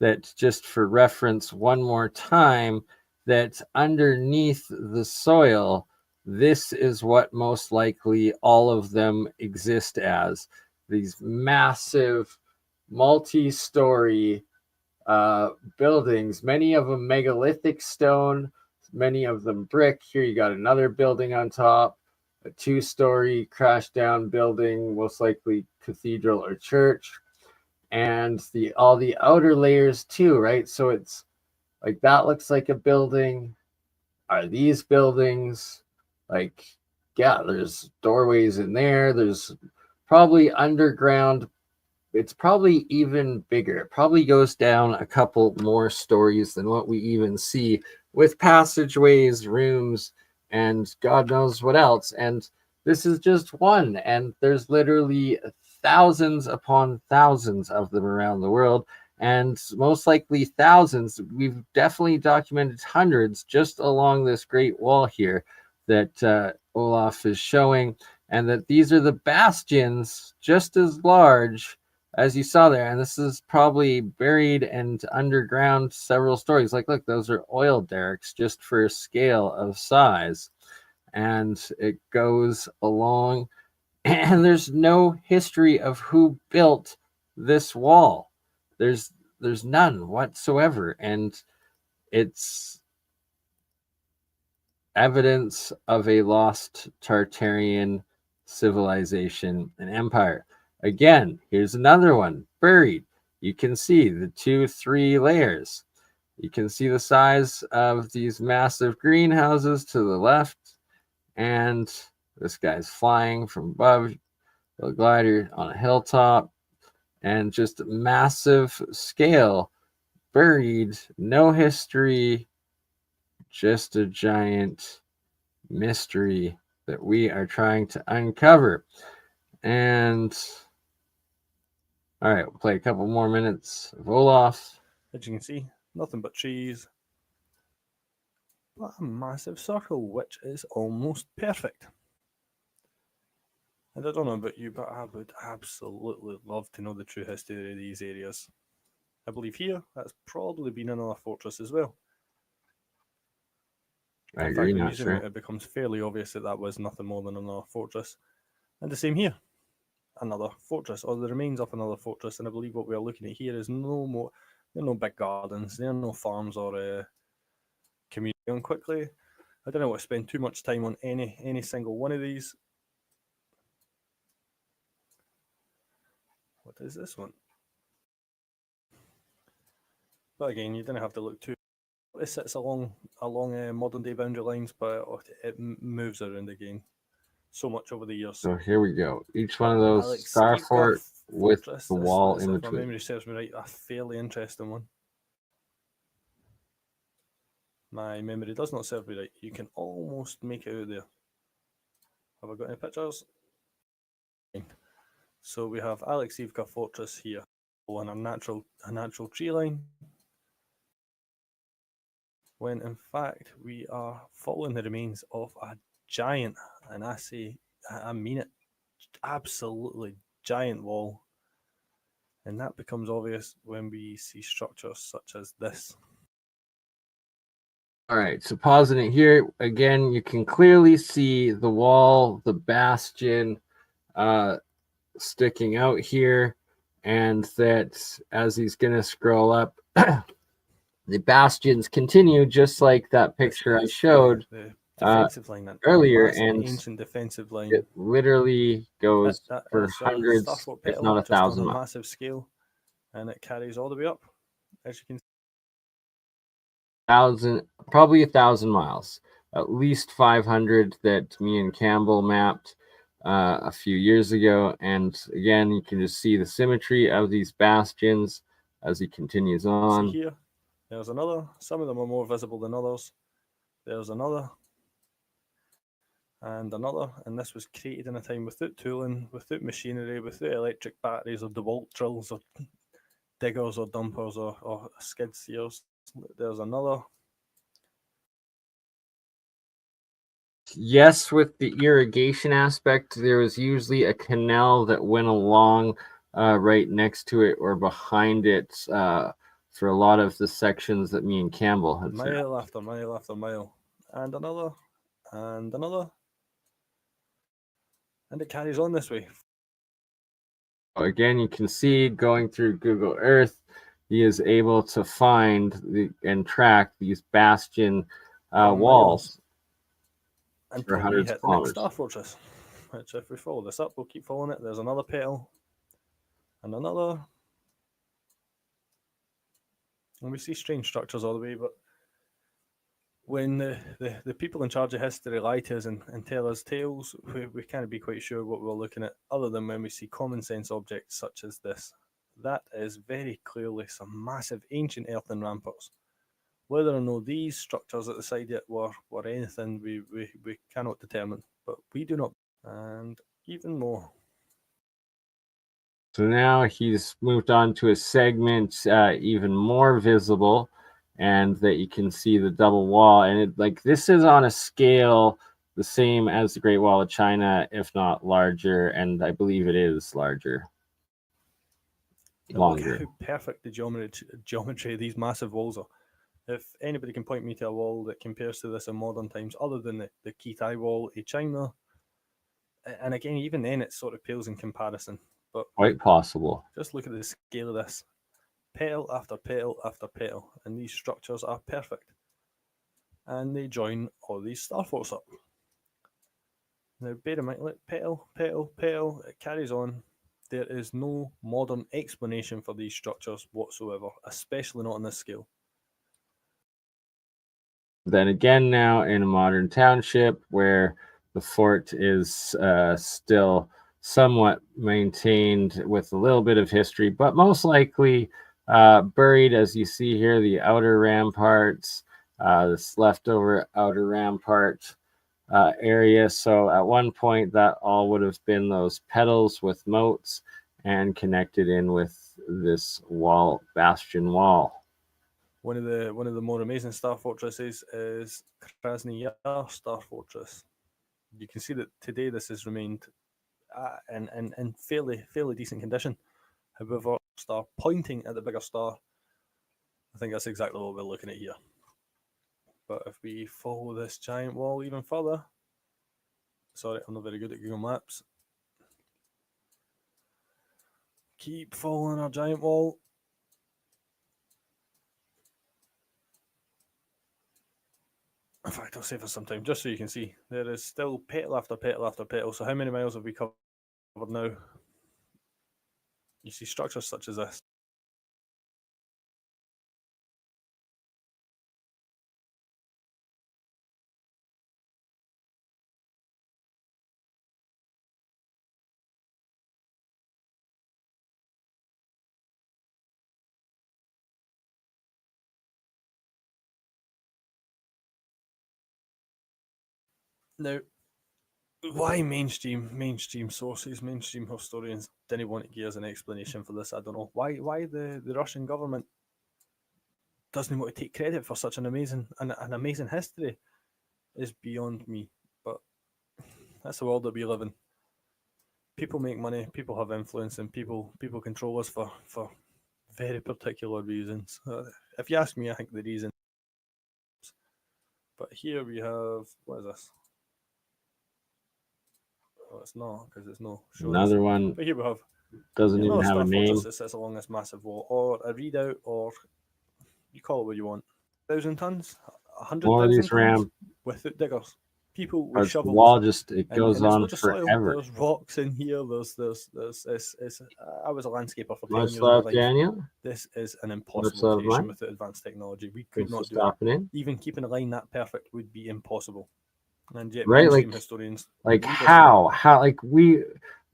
[SPEAKER 1] that, just for reference one more time, that underneath the soil, this is what most likely all of them exist as these massive multi-story buildings, many of them megalithic stone, many of them brick. Here you got another building on top, a two-story crashed down building, most likely cathedral or church, and all the outer layers too, right? So it's like that looks like a building. Are these buildings? Like, yeah, there's doorways in there. There's probably underground. It's probably even bigger. It probably goes down a couple more stories than what we even see, with passageways, rooms, and God knows what else. And this is just one. And there's literally thousands upon thousands of them around the world. And most likely thousands. We've definitely documented hundreds just along this great wall here that Olaf is showing. And that these are the bastions just as large as you saw there, and this is probably buried and underground several stories. Like, look, those are oil derricks just for scale of size, and it goes along. And there's no history of who built this wall. There's none whatsoever, and it's evidence of a lost Tartarian civilization and empire. Again, here's another one buried. You can see the 2-3 layers. You can see the size of these massive greenhouses to the left, and this guy's flying from above the glider on a hilltop, and just massive scale, buried, no history, just a giant mystery that we are trying to uncover. And all right, we'll play a couple more minutes of Olaf.
[SPEAKER 2] As you can see, nothing but trees, but a massive circle, which is almost perfect. And I don't know about you, but I would absolutely love to know the true history of these areas. I believe here that's probably been another fortress as well.
[SPEAKER 1] I
[SPEAKER 2] In
[SPEAKER 1] agree,
[SPEAKER 2] fact, when
[SPEAKER 1] not
[SPEAKER 2] you zoom
[SPEAKER 1] sure.
[SPEAKER 2] out, it becomes fairly obvious that that was nothing more than another fortress. And the same here, another fortress, or the remains of another fortress. And I believe what we are looking at here is no more, there are no big gardens, there are no farms or community. And quickly, I don't want to spend too much time on any single one of these. What is this one? But again, you didn't have to look too. It sits along modern day boundary lines, but it moves around again so much over the years.
[SPEAKER 1] So here we go. Each one
[SPEAKER 2] But
[SPEAKER 1] of those
[SPEAKER 2] Alchemist
[SPEAKER 1] starfort with
[SPEAKER 2] Fortress,
[SPEAKER 1] the
[SPEAKER 2] this
[SPEAKER 1] wall
[SPEAKER 2] is,
[SPEAKER 1] in
[SPEAKER 2] if my
[SPEAKER 1] between.
[SPEAKER 2] memory serves me right, a fairly interesting one. My memory does not serve me right. You can almost make it out there. Have I got any pictures? So we have Alexivka Fortress here on a natural tree line. When in fact we are following the remains of a giant, and I mean it, absolutely giant wall. And that becomes obvious when we see structures such as this.
[SPEAKER 1] All right, so pausing it here again, you can clearly see the wall, the bastion sticking out here, and that as he's going to scroll up, the bastions continue just like that picture I showed
[SPEAKER 2] The
[SPEAKER 1] uh,
[SPEAKER 2] defensive line, that
[SPEAKER 1] earlier,
[SPEAKER 2] massive
[SPEAKER 1] and
[SPEAKER 2] ancient defensive line.
[SPEAKER 1] it literally goes for
[SPEAKER 2] It's a
[SPEAKER 1] hundreds,
[SPEAKER 2] Starfort
[SPEAKER 1] if
[SPEAKER 2] petal,
[SPEAKER 1] not
[SPEAKER 2] just on
[SPEAKER 1] 1,000
[SPEAKER 2] a
[SPEAKER 1] miles.
[SPEAKER 2] massive scale, and it carries all the way up, as you can see.
[SPEAKER 1] Probably 1,000 miles, at least 500 that me and Campbell mapped a few years ago. And again, you can just see the symmetry of these bastions as he continues on.
[SPEAKER 2] See here, there's another. Some of them are more visible than others. There's another, and another, and this was created in a time without tooling, without machinery, without electric batteries or DeWalt drills or diggers or dumpers or skid steers. There's another.
[SPEAKER 1] Yes, with the irrigation aspect, there was usually a canal that went along right next to it or behind it for a lot of the sections that me and Campbell had found.
[SPEAKER 2] Mile after mile after mile, and another, and another, and it carries on this way.
[SPEAKER 1] Again, you can see going through Google Earth, he is able to find and track these bastion walls for
[SPEAKER 2] Until we
[SPEAKER 1] hundreds of
[SPEAKER 2] hit the next
[SPEAKER 1] kilometers.
[SPEAKER 2] star fortress, which if we follow this up, we'll keep following it. There's another petal, and another, and we see strange structures all the way, but when the people in charge of history lie to us and tell us tales, we can't be quite sure what we're looking at, other than when we see common sense objects such as this. That is very clearly some massive ancient earthen ramparts. Whether or not these structures at the side yet were anything, we cannot determine, but we do not. And even more.
[SPEAKER 1] So now he's moved on to a segment even more visible, and that you can see the double wall. And it, like, this is on a scale the same as the Great Wall of China, if not larger, and I believe it is larger.
[SPEAKER 2] Now look at how perfect the geometry of these massive walls are. If anybody can point me to a wall that compares to this in modern times, other than the Kitai wall in China, and again, even then it sort of pales in comparison. But
[SPEAKER 1] quite possible.
[SPEAKER 2] Just look at the scale of this. Petal after petal after petal, and these structures are perfect. And they join all these star forts up. Now bear in mind, look, petal, petal, petal, it carries on. There is no modern explanation for these structures whatsoever, especially not on this scale.
[SPEAKER 1] Then again, now in a modern township where the fort is still somewhat maintained with a little bit of history, but most likely buried, as you see here, the outer ramparts, this leftover outer rampart area. So at one point, that all would have been those petals with moats and connected in with this wall, bastion wall.
[SPEAKER 2] One of the more amazing star fortresses is Krasny Yar Star Fortress. You can see that today this has remained in fairly decent condition. However, star pointing at the bigger star, I think that's exactly what we're looking at here. But if we follow this giant wall even further, sorry, I'm not very good at Google Maps. Keep following our giant wall. In fact, I'll save us some time just so you can see. There is still petal after petal after petal. So how many miles have we covered now? You see structures such as this. Now, why mainstream sources, mainstream historians didn't want to give us an explanation for this, I don't know. Why the Russian government doesn't want to take credit for such an amazing history is beyond me. But that's the world that we live in. People make money, people have influence, and people control us for very particular reasons. If you ask me, I think the reason But here we have, what is this? Oh, it's not, because it's no showing us.
[SPEAKER 1] Another one
[SPEAKER 2] But here we have
[SPEAKER 1] doesn't even
[SPEAKER 2] another
[SPEAKER 1] have a
[SPEAKER 2] star
[SPEAKER 1] name.
[SPEAKER 2] fortress that sits along this massive wall, or a redoubt, or you call it what you want. 1,000 tons,
[SPEAKER 1] More of
[SPEAKER 2] 100,000
[SPEAKER 1] these
[SPEAKER 2] tons
[SPEAKER 1] ram.
[SPEAKER 2] with diggers, people with
[SPEAKER 1] But the
[SPEAKER 2] shovels,
[SPEAKER 1] wall just it goes
[SPEAKER 2] and it's
[SPEAKER 1] on
[SPEAKER 2] loads of soil.
[SPEAKER 1] forever.
[SPEAKER 2] There's rocks in here. It's I was a landscaper for 10
[SPEAKER 1] Much
[SPEAKER 2] years of my
[SPEAKER 1] love,
[SPEAKER 2] life.
[SPEAKER 1] Daniel.
[SPEAKER 2] This is an
[SPEAKER 1] Much
[SPEAKER 2] impossible
[SPEAKER 1] love,
[SPEAKER 2] creation
[SPEAKER 1] Mike.
[SPEAKER 2] with the advanced technology. We could
[SPEAKER 1] Thanks for
[SPEAKER 2] not do it.
[SPEAKER 1] stopping in.
[SPEAKER 2] Even keeping a line that perfect would be impossible. And yet,
[SPEAKER 1] Right,
[SPEAKER 2] mainstream historians
[SPEAKER 1] like
[SPEAKER 2] lead us through it.
[SPEAKER 1] how like we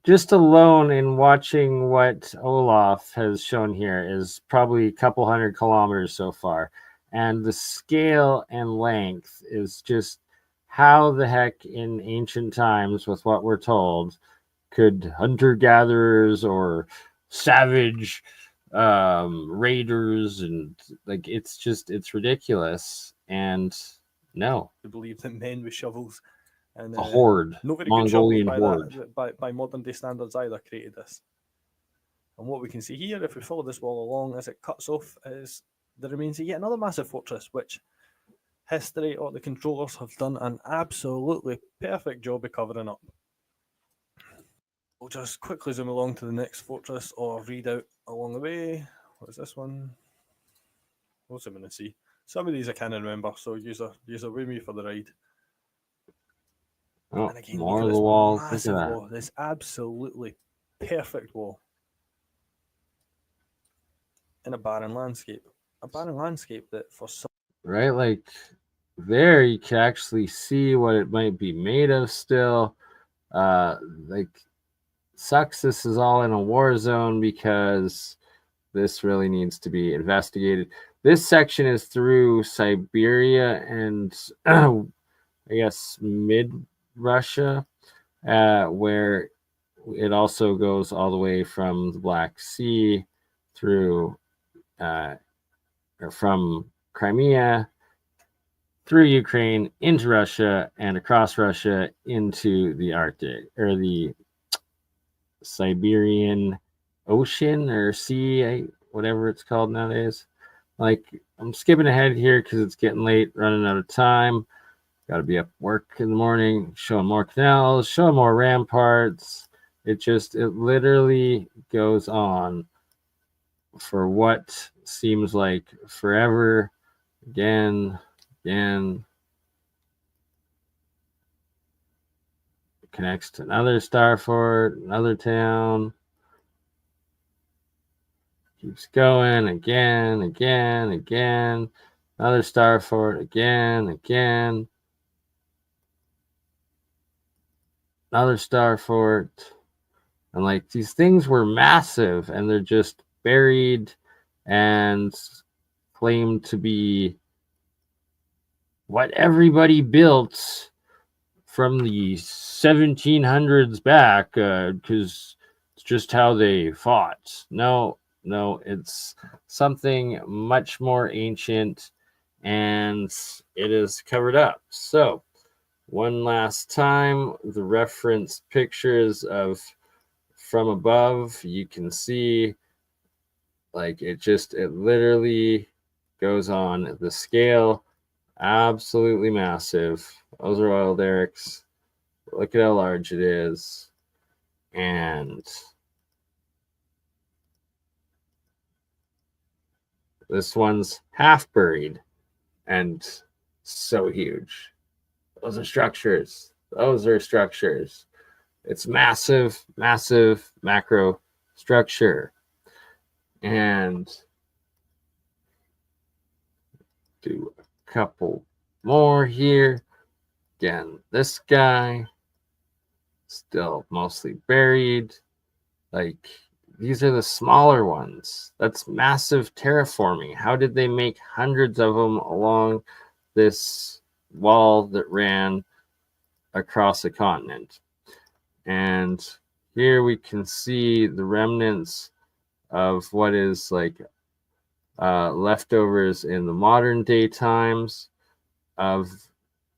[SPEAKER 1] just alone in watching what Olaf has shown here is probably a couple hundred kilometers so far, and the scale and length is just how the heck in ancient times, with what we're told, could hunter gatherers or savage raiders, and like it's ridiculous. And no,
[SPEAKER 2] To believe that men with shovels and
[SPEAKER 1] a horde,
[SPEAKER 2] no very good shovels
[SPEAKER 1] Mongolian
[SPEAKER 2] by
[SPEAKER 1] horde.
[SPEAKER 2] by modern day standards either created this. And what we can see here, if we follow this wall along as it cuts off, is the remains of yet another massive fortress, which history or the controllers have done an absolutely perfect job of covering up. We'll just quickly zoom along to the next fortress or redoubt along the way. What is this one? We'll zoom in and see. Some of these I can't remember, so use a with me for the ride.
[SPEAKER 1] Oh,
[SPEAKER 2] And again,
[SPEAKER 1] more
[SPEAKER 2] look
[SPEAKER 1] of
[SPEAKER 2] at
[SPEAKER 1] the
[SPEAKER 2] this
[SPEAKER 1] walls.
[SPEAKER 2] massive
[SPEAKER 1] Look at that.
[SPEAKER 2] wall. This absolutely perfect wall in a barren landscape. A barren landscape that for some
[SPEAKER 1] Right, like there you can actually see what it might be made of still. Like sucks this is all in a war zone because this really needs to be investigated. This section is through Siberia and I guess mid Russia, where it also goes all the way from the Black Sea through or from Crimea through Ukraine into Russia and across Russia into the Arctic or the Siberian Ocean or Sea, whatever it's called nowadays. Like, I'm skipping ahead here because it's getting late, running out of time. Got to be up work in the morning, showing more canals, showing more ramparts. It literally goes on for what seems like forever, again. Connects to another star fort, another town. Keeps going again. Another star fort again. Another star fort. And like these things were massive and they're just buried and claimed to be what everybody built from the 1700s back because it's just how they fought. No, it's something much more ancient and it is covered up. So, one last time, the reference pictures of from above, you can see like it literally goes on the scale. Absolutely massive. Those are oil derricks. Look at how large it is. And this one's half buried and so huge. Those are structures. It's massive macro structure. And do a couple more here. Again, this guy still mostly buried. Like these are the smaller ones. That's massive terraforming. How did they make hundreds of them along this wall that ran across a continent? And here we can see the remnants of what is like leftovers in the modern day times of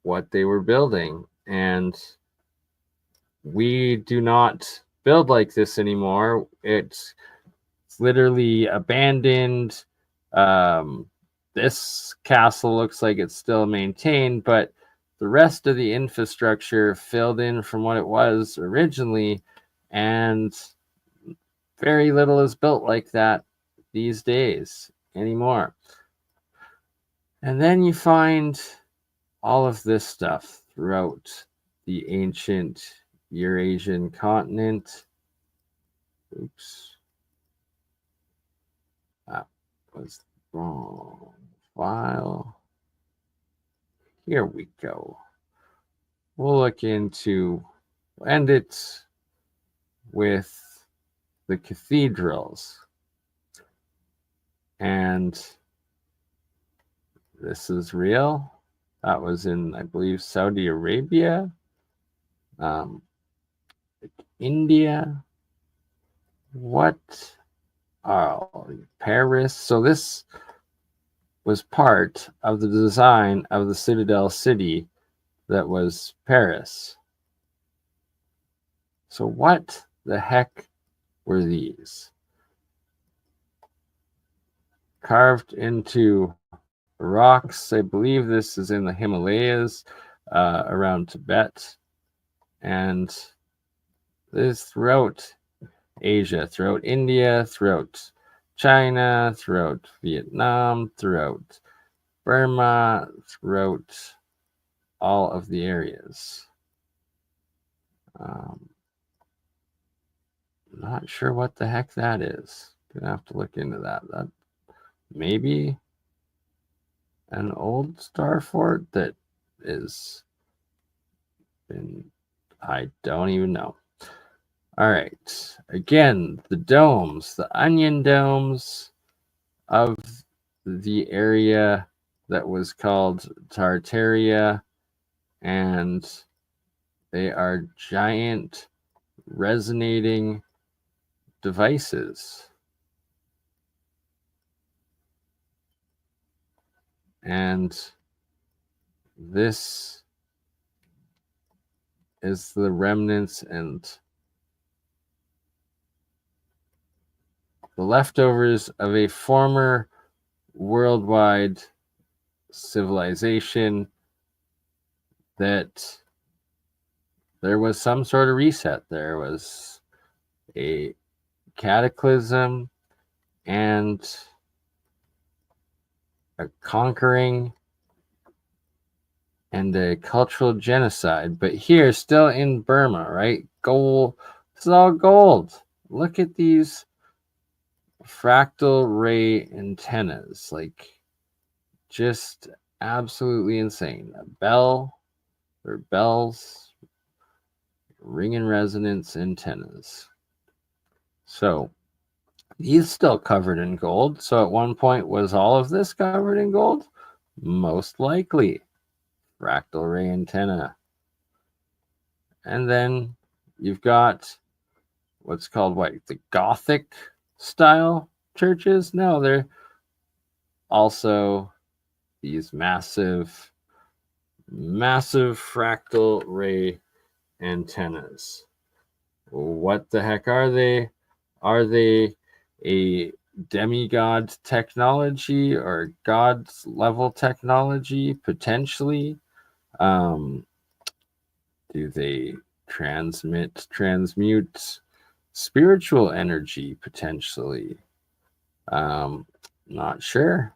[SPEAKER 1] what they were building. And we do not build like this anymore. It's literally abandoned. this castle looks like it's still maintained, but the rest of the infrastructure filled in from what it was originally, and very little is built like that these days anymore. And then you find all of this stuff throughout the ancient Eurasian continent. Oops. That was the wrong file. Here we go. We'll end it with the cathedrals. And this is real. That was in, I believe, Saudi Arabia, India. What? Oh, Paris. So this was part of the design of the Citadel City that was Paris. So what the heck were these? Carved into rocks. I believe this is in the Himalayas, around Tibet, and this throughout Asia, throughout India, throughout China, throughout Vietnam, throughout Burma, throughout all of the areas. Not sure what the heck that is. Gonna have to look into that. That maybe an old star fort that is been, I don't even know. All right. Again, the domes, the onion domes of the area that was called Tartaria, and they are giant resonating devices. And this is the remnants and the leftovers of a former worldwide civilization that there was some sort of reset. There was a cataclysm and a conquering and a cultural genocide. But here, still in Burma, right? Gold. This is all gold. Look at these fractal ray antennas. Like, just absolutely insane. A bell, or bells, ring and resonance antennas. So these still covered in gold. So at one point, was all of this covered in gold? Most likely. Fractal ray antenna. And then you've got what's called the Gothic style churches. No, they're also these massive fractal ray antennas. What the heck are they? Are they a demigod technology or God's level technology? Potentially. Do they transmute spiritual energy? Potentially. Not sure.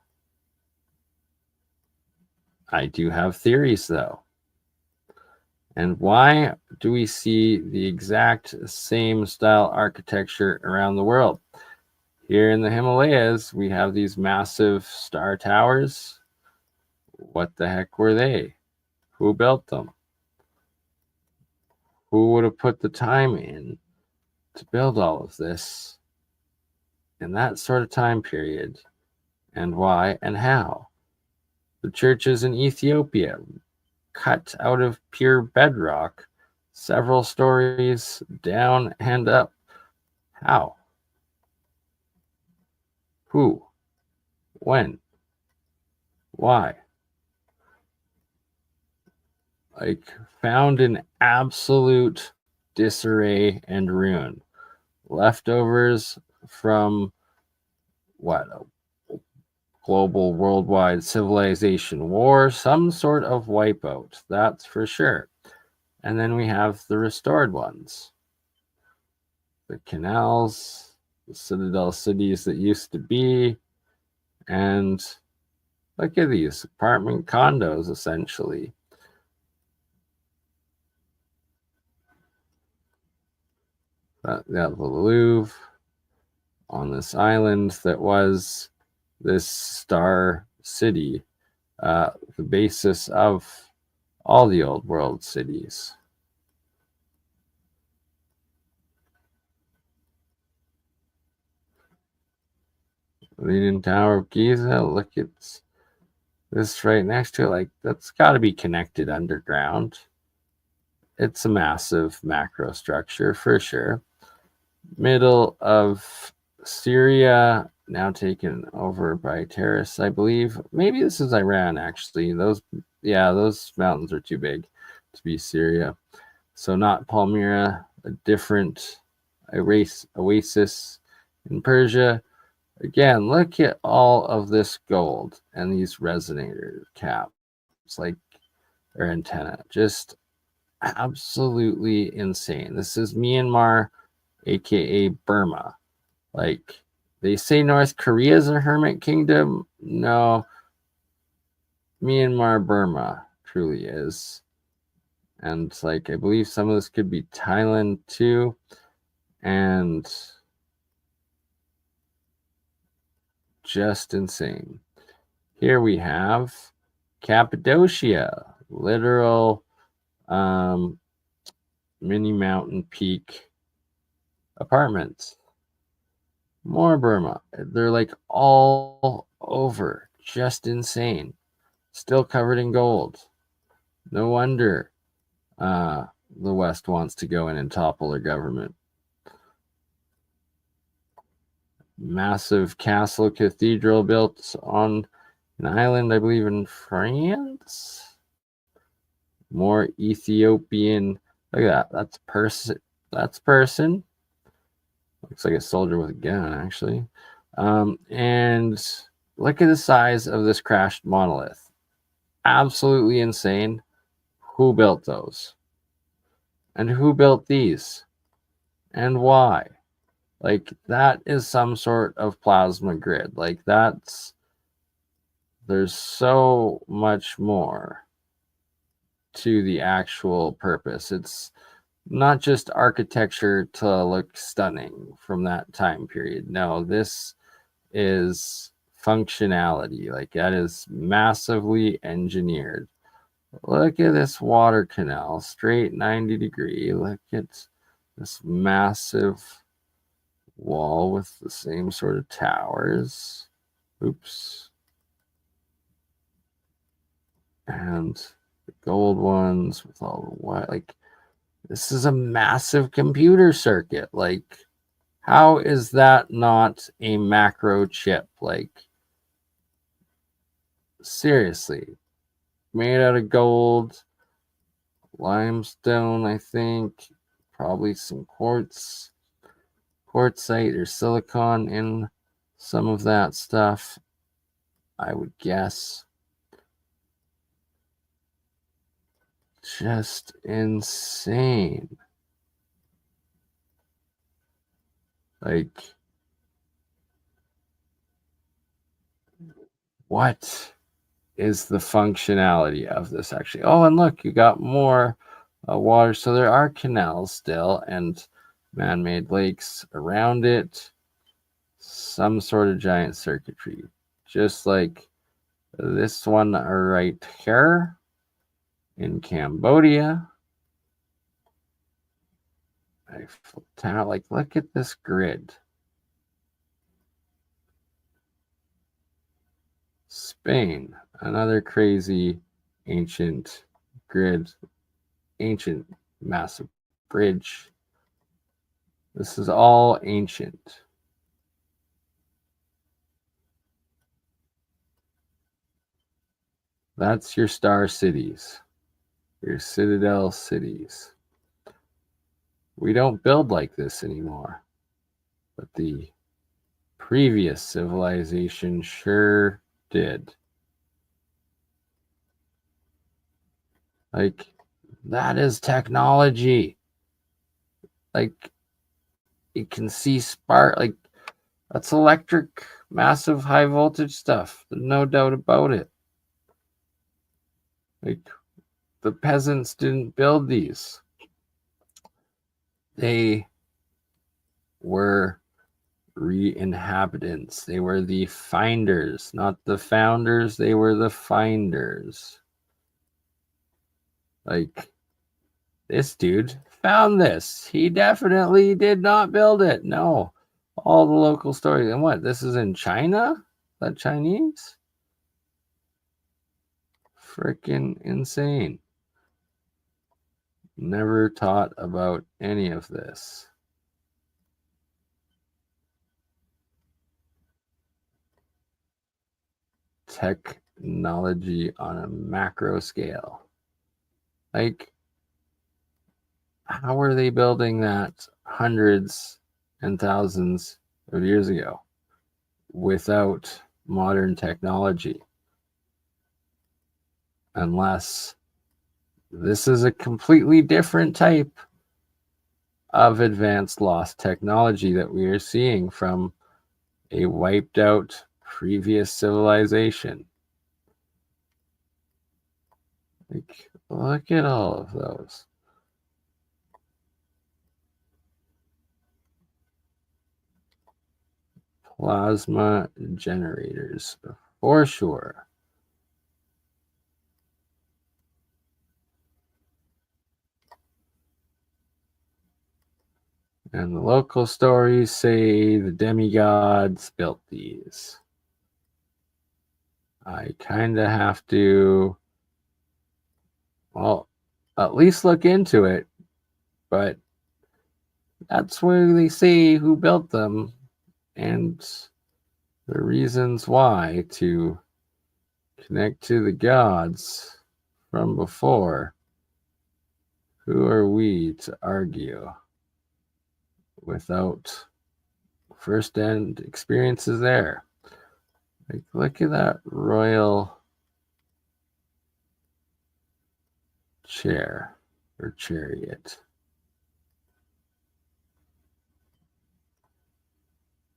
[SPEAKER 1] I do have theories though. And why do we see the exact same style architecture around the world? Here in the Himalayas, we have these massive star towers. What the heck were they? Who built them? Who would have put the time in to build all of this in that sort of time period? And why and how? The churches in Ethiopia, cut out of pure bedrock, several stories down and up. How? Who? When? Why? Found in absolute disarray and ruin. Leftovers from what? A global worldwide civilization war, some sort of wipeout, that's for sure. And then we have the restored ones. The canals, the citadel cities that used to be, and look at these apartment condos, essentially. The Louvre on this island that was this star city, the basis of all the old world cities. Leaning Tower of Giza, look at this right next to it. Like, that's got to be connected underground. It's a massive macro structure for sure. Middle of Syria, now taken over by terrorists, I believe. Maybe this is Iran, actually. Those mountains are too big to be Syria. So not Palmyra, a different oasis in Persia. Again, look at all of this gold and these resonator caps, like, or antenna. Just absolutely insane. This is Myanmar, aka Burma. Like, they say North Korea is a hermit kingdom. No, Myanmar, Burma truly is. And like, I believe some of this could be Thailand too. And just insane. Here we have Cappadocia, literal mini mountain peak apartments. More Burma. They're like all over. Just insane. Still covered in gold. No wonder the West wants to go in and topple their government. Massive castle cathedral built on an island, I believe, in France. More Ethiopian. Look at that. That's person. That's person. Looks like a soldier with a gun, actually. And look at the size of this crashed monolith. Absolutely insane. Who built those? And who built these? And why? Like, that is some sort of plasma grid. Like, there's so much more to the actual purpose. It's not just architecture to look stunning from that time period. No, this is functionality. Like, that is massively engineered. Look at this water canal, straight 90 degree. Look at this massive wall with the same sort of towers. Oops. And the gold ones with all the white. Like, this is a massive computer circuit. Like, how is that not a macro chip? Like, seriously. Made out of gold, limestone, I think. Probably some quartzite or silicon in some of that stuff, I would guess. Just insane. Like, what is the functionality of this actually? Oh, and look, you got more water. So there are canals still and man-made lakes around it. Some sort of giant circuitry. Just like this one right here in Cambodia. Eiffel Tower. Like, look at this grid. Spain, another crazy ancient grid, ancient massive bridge. This is all ancient. That's your star cities, your citadel cities. We don't build like this anymore, but the previous civilization sure did. Like, that is technology. Like, you can see spark. Like, that's electric, massive high voltage stuff. There's no doubt about it. Like, the peasants didn't build these. They were re-inhabitants. They were the finders, not the founders. They were the finders. Like, this dude found this. He definitely did not build it. No. All the local stories. And what? This is in China? Is that Chinese? Freaking insane. Never taught about any of this. Technology on a macro scale. Like, how are they building that hundreds and thousands of years ago without modern technology? Unless this is a completely different type of advanced lost technology that we are seeing from a wiped out previous civilization. Like, look at all of those. Plasma generators, for sure. And the local stories say the demigods built these. I kind of have to, well, at least look into it, but that's where they say who built them and the reasons why to connect to the gods from before. Who are we to argue without first-hand experiences there? Like, look at that royal chair or chariot.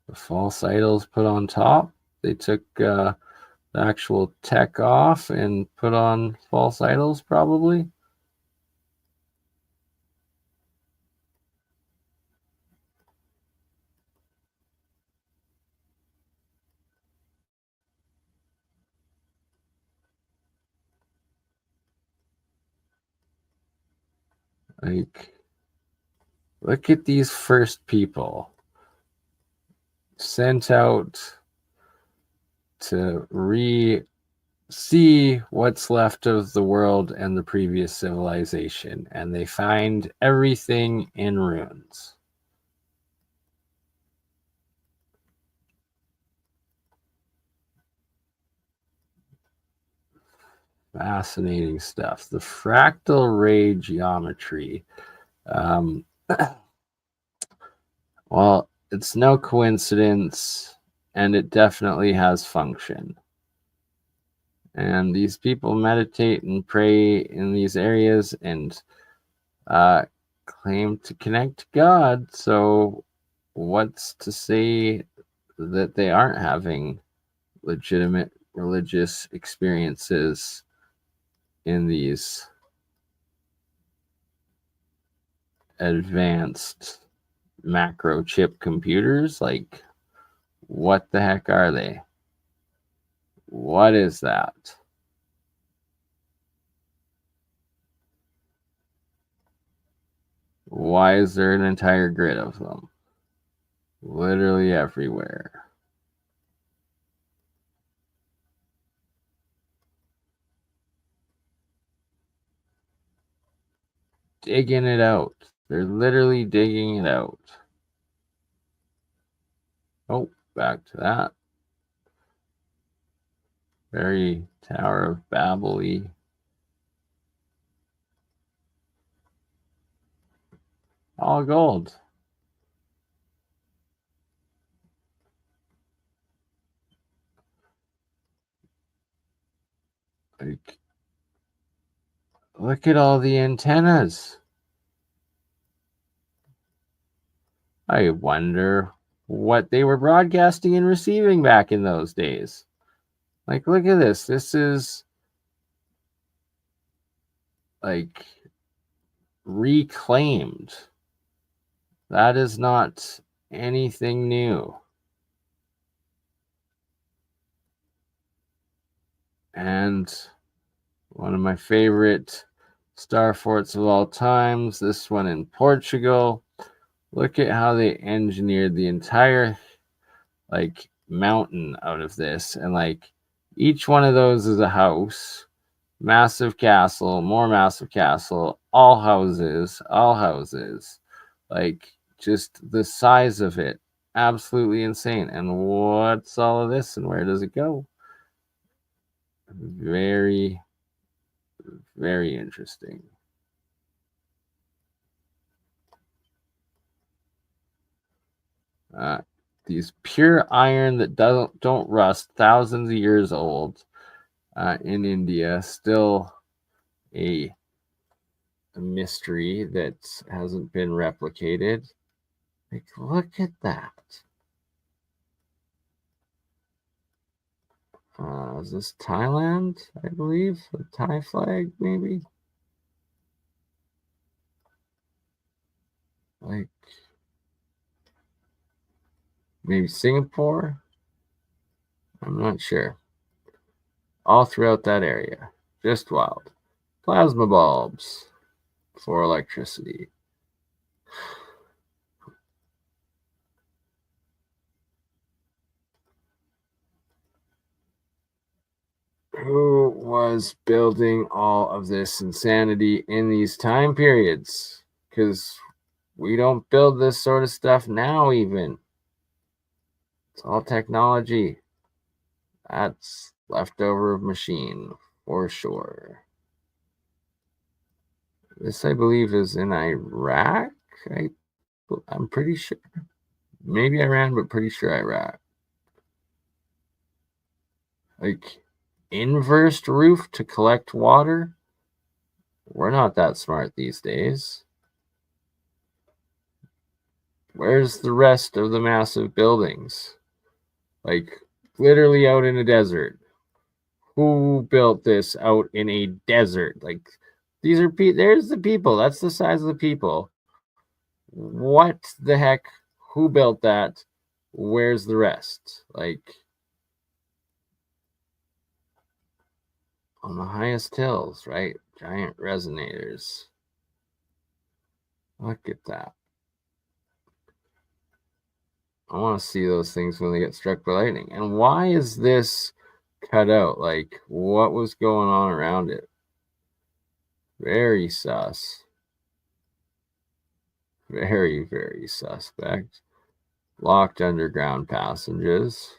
[SPEAKER 1] The false idols put on top. They took the actual tech off and put on false idols, probably. Like, look at these first people sent out to see what's left of the world and the previous civilization, and they find everything in ruins. Fascinating stuff. The fractal ray geometry. Well, it's no coincidence, and it definitely has function. And these people meditate and pray in these areas and claim to connect to God. So, what's to say that they aren't having legitimate religious experiences in these advanced macro chip computers? Like, what the heck are they? What is that? Why is there an entire grid of them? Literally everywhere. Digging it out. They're literally digging it out. Oh, back to that. Very Tower of Babel-y. All gold. Like, look at all the antennas. I wonder what they were broadcasting and receiving back in those days. Like, look at this. This is like reclaimed. That is not anything new. And one of my favorite star forts of all times, this one in Portugal. Look at how they engineered the entire like mountain out of this, and like each one of those is a house, massive castle, more massive castle, all houses, like just the size of it, absolutely insane. And what's all of this and where does it go? Very, very interesting. These pure iron that don't rust, thousands of years old, in India, still a mystery that hasn't been replicated. Like, look at that. Is this Thailand? I believe a Thai flag, maybe. Like, maybe Singapore. I'm not sure. All throughout that area, just wild. Plasma bulbs for electricity. Who was building all of this insanity in these time periods? Because we don't build this sort of stuff now, even. It's all technology. That's leftover machine for sure. This, I believe, is in Iraq. I'm pretty sure. Maybe Iran, but pretty sure Iraq. Like, inversed roof to collect water? We're not that smart these days. Where's the rest of the massive buildings? Like, literally out in a desert. Who built this out in a desert? Like, these are there's the people. That's the size of the people. What the heck? Who built that? Where's the rest? Like, on the highest hills, right? Giant resonators. Look at that. I want to see those things when they get struck by lightning. And why is this cut out? Like, what was going on around it? Very sus. Very, very suspect. Locked underground passages.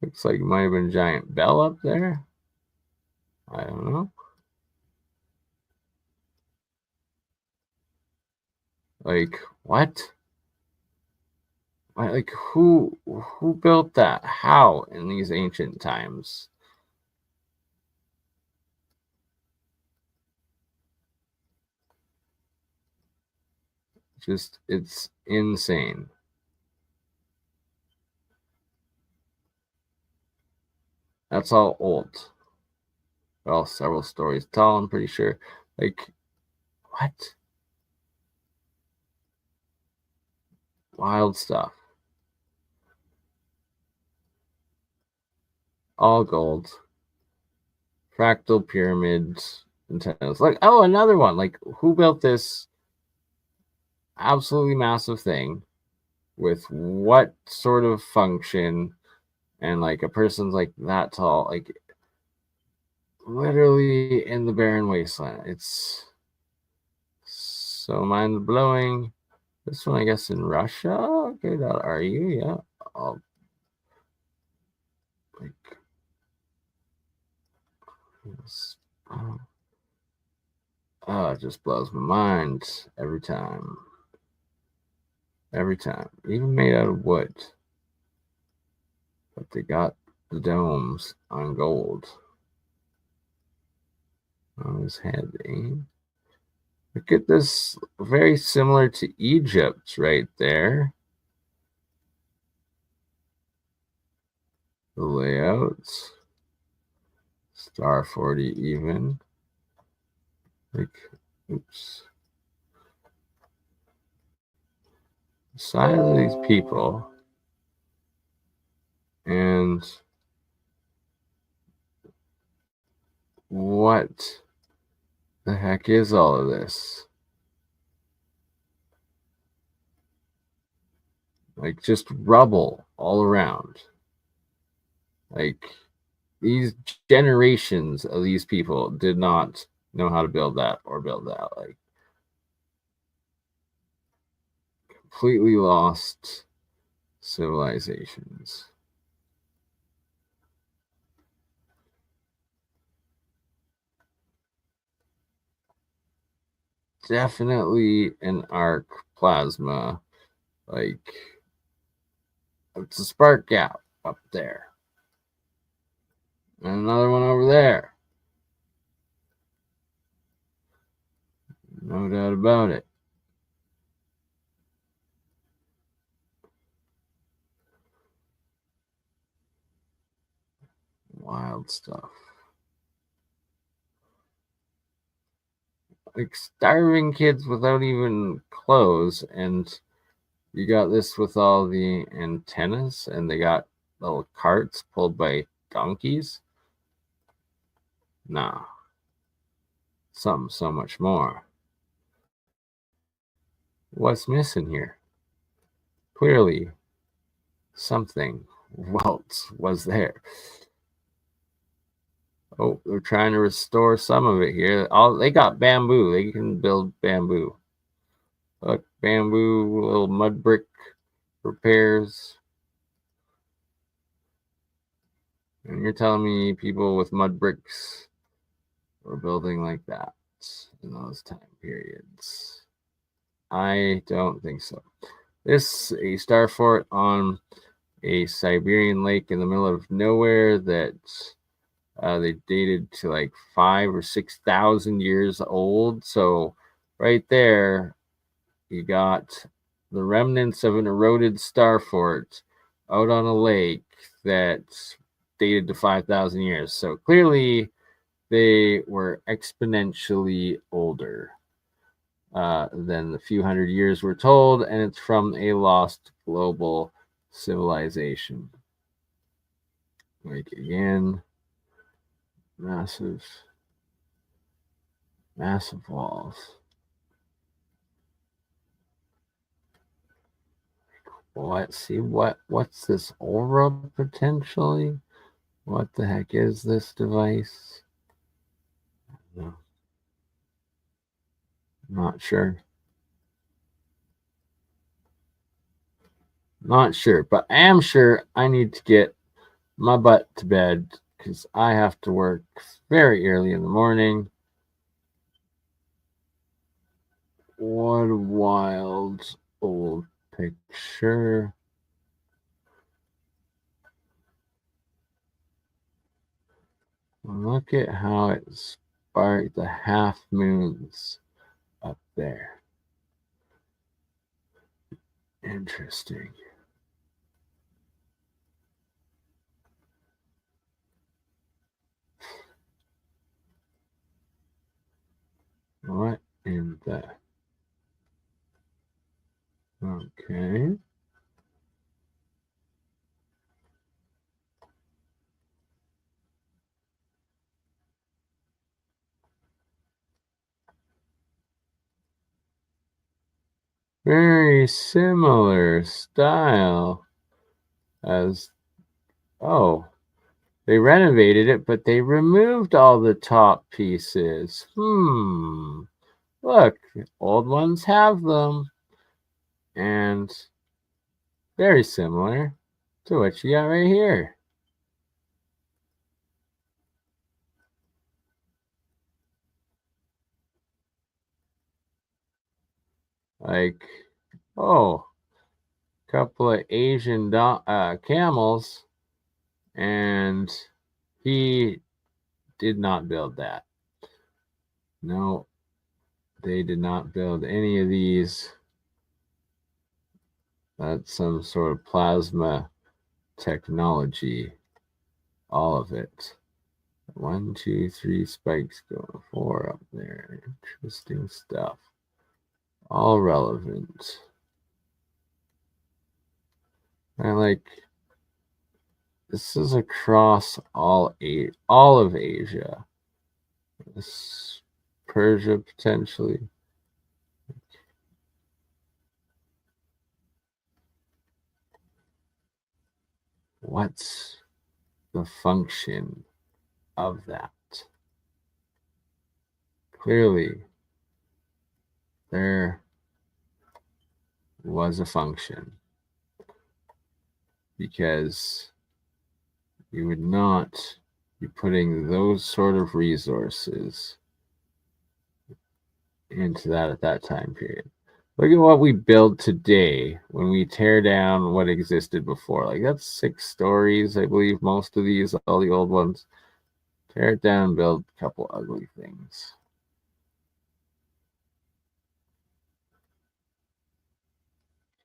[SPEAKER 1] Looks like it might have been a giant bell up there. I don't know. Like, what? Like, who built that? How in these ancient times? Just, it's insane. That's all old. Well, several stories tall, I'm pretty sure. Like, what? Wild stuff. All gold. Fractal pyramids. Antennas. Like, oh, another one. Like, who built this absolutely massive thing with what sort of function? And like a person's like that tall, like literally in the barren wasteland. It's so mind blowing. This one, I guess, in Russia. Okay, that are you? Yeah. I'll, like, oh, it just blows my mind every time. Every time, even made out of wood. But they got the domes on gold on his head, eh? Look at this, very similar to Egypt right there. The layouts. Star 40 even. Like, oops. The size of these people. And what the heck is all of this? Like, just rubble all around. Like, these generations of these people did not know how to build that or build that. Like, completely lost civilizations. Definitely an arc plasma. Like, it's a spark gap up there. And another one over there. No doubt about it. Wild stuff. Like starving kids without even clothes, and you got this with all the antennas, and they got little carts pulled by donkeys. Nah, something so much more. What's missing here? Clearly, something else was there. Oh, they're trying to restore some of it here. They got bamboo. They can build bamboo. Look, bamboo, little mud brick repairs. And you're telling me people with mud bricks were building like that in those time periods? I don't think so. This is a star fort on a Siberian lake in the middle of nowhere that they dated to like 5,000 or 6,000 years old. So right there, you got the remnants of an eroded star fort out on a lake that dated to 5,000 years. So clearly, they were exponentially older than the few hundred years we're told, and it's from a lost global civilization. Like again, massive walls. What's this aura potentially? What the heck is this device? No. Not sure. Not sure, but I am sure I need to get my butt to bed because I have to work very early in the morning. What a wild old picture. Look at how it sparked the half moons up there. Interesting. What in the? Okay. Very similar style as, oh, they renovated it, but they removed all the top pieces. Look, old ones have them. And very similar to what you got right here. Like, oh, couple of Asian camels And he did not build that. No, they did not build any of these. That's some sort of plasma technology. All of it. 1, 2, 3 spikes go 4 up there. Interesting stuff. All relevant. And like, this is across all of Asia. This Persia potentially. What's the function of that? Clearly, there was a function, because you would not be putting those sort of resources into that at that time period. Look at what we build today when we tear down what existed before. Like, that's 6 stories, I believe, most of these, all the old ones. Tear it down, build a couple ugly things.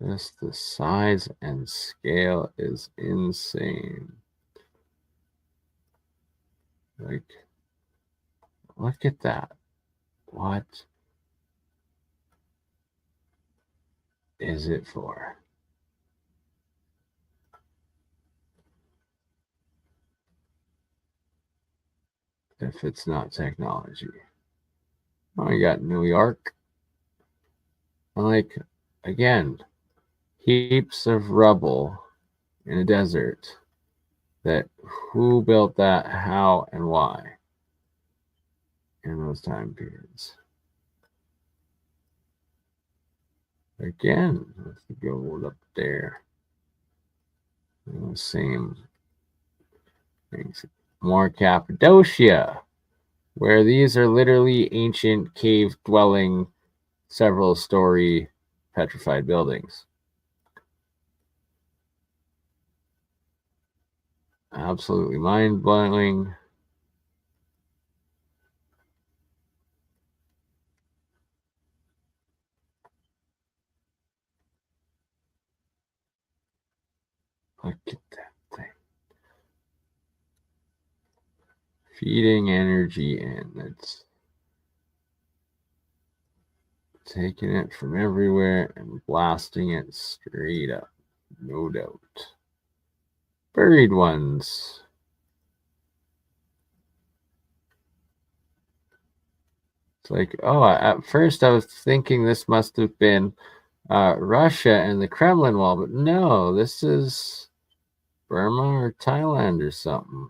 [SPEAKER 1] Just the size and scale is insane. Like, look at that. What is it for? If it's not technology. Oh, we got New York. And like, again, heaps of rubble in a desert. That who built that, how, and why in those time periods? Again, let's go up there. Same things. More Cappadocia, where these are literally ancient cave dwelling, several story petrified buildings. Absolutely mind blowing. Look at that thing. Feeding energy in. It's taking it from everywhere and blasting it straight up. No doubt. Buried ones. It's like, oh, at first I was thinking this must have been Russia and the Kremlin wall, but no, this is Burma or Thailand or something.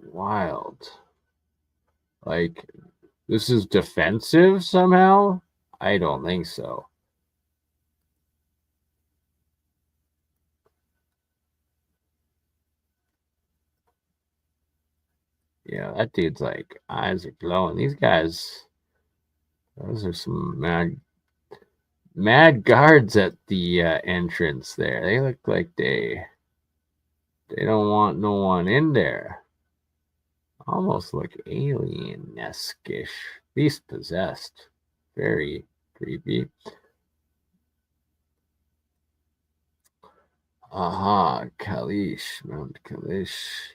[SPEAKER 1] Wild. Like, this is defensive somehow? I don't think so. Yeah, that dude's like, eyes are glowing. These guys, those are some mad guards at the entrance there. They look like they don't want no one in there. Almost look alien-esque-ish. Beast possessed. Very creepy. Aha, Kalish, Mount Kalish.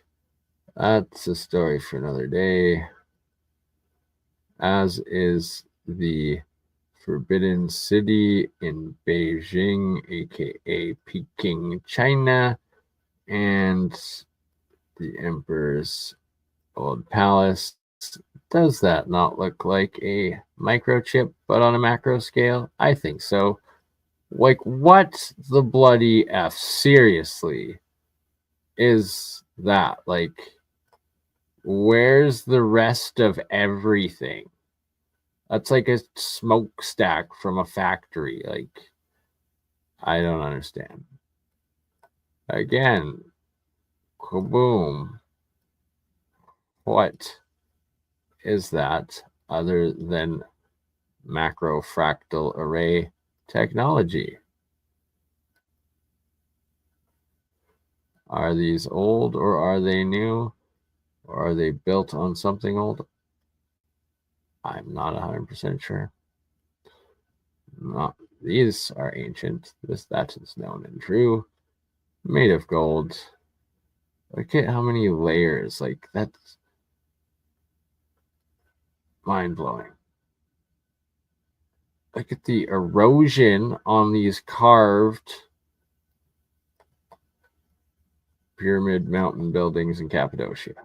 [SPEAKER 1] That's a story for another day. As is the Forbidden City in Beijing, aka Peking, China, and the Emperor's old palace. Does that not look like a microchip, but on a macro scale? I think so. Like, what the bloody F? Seriously, is that? Like, where's the rest of everything? That's like a smokestack from a factory. Like, I don't understand. Again, kaboom. What is that other than macro fractal array technology? Are these old or are they new? Or are they built on something old? I'm not 100% sure. These are ancient. That is known and true. Made of gold. Look at how many layers. Like, that's mind-blowing. Look at the erosion on these carved pyramid mountain buildings in Cappadocia.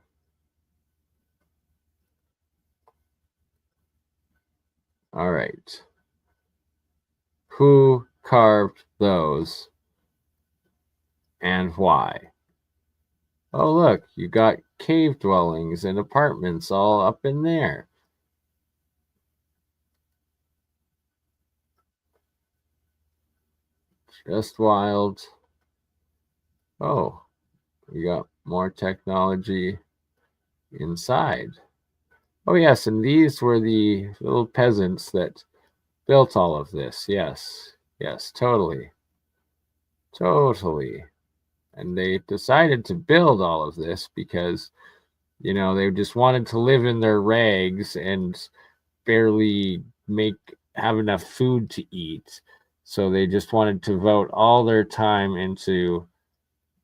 [SPEAKER 1] All right. Who carved those and why? Oh, look, you got cave dwellings and apartments all up in there. Just wild. Oh, we got more technology inside. Oh, yes, and these were the little peasants that built all of this. Yes, totally. Totally. And they decided to build all of this because, they just wanted to live in their rags and barely have enough food to eat. So they just wanted to devote all their time into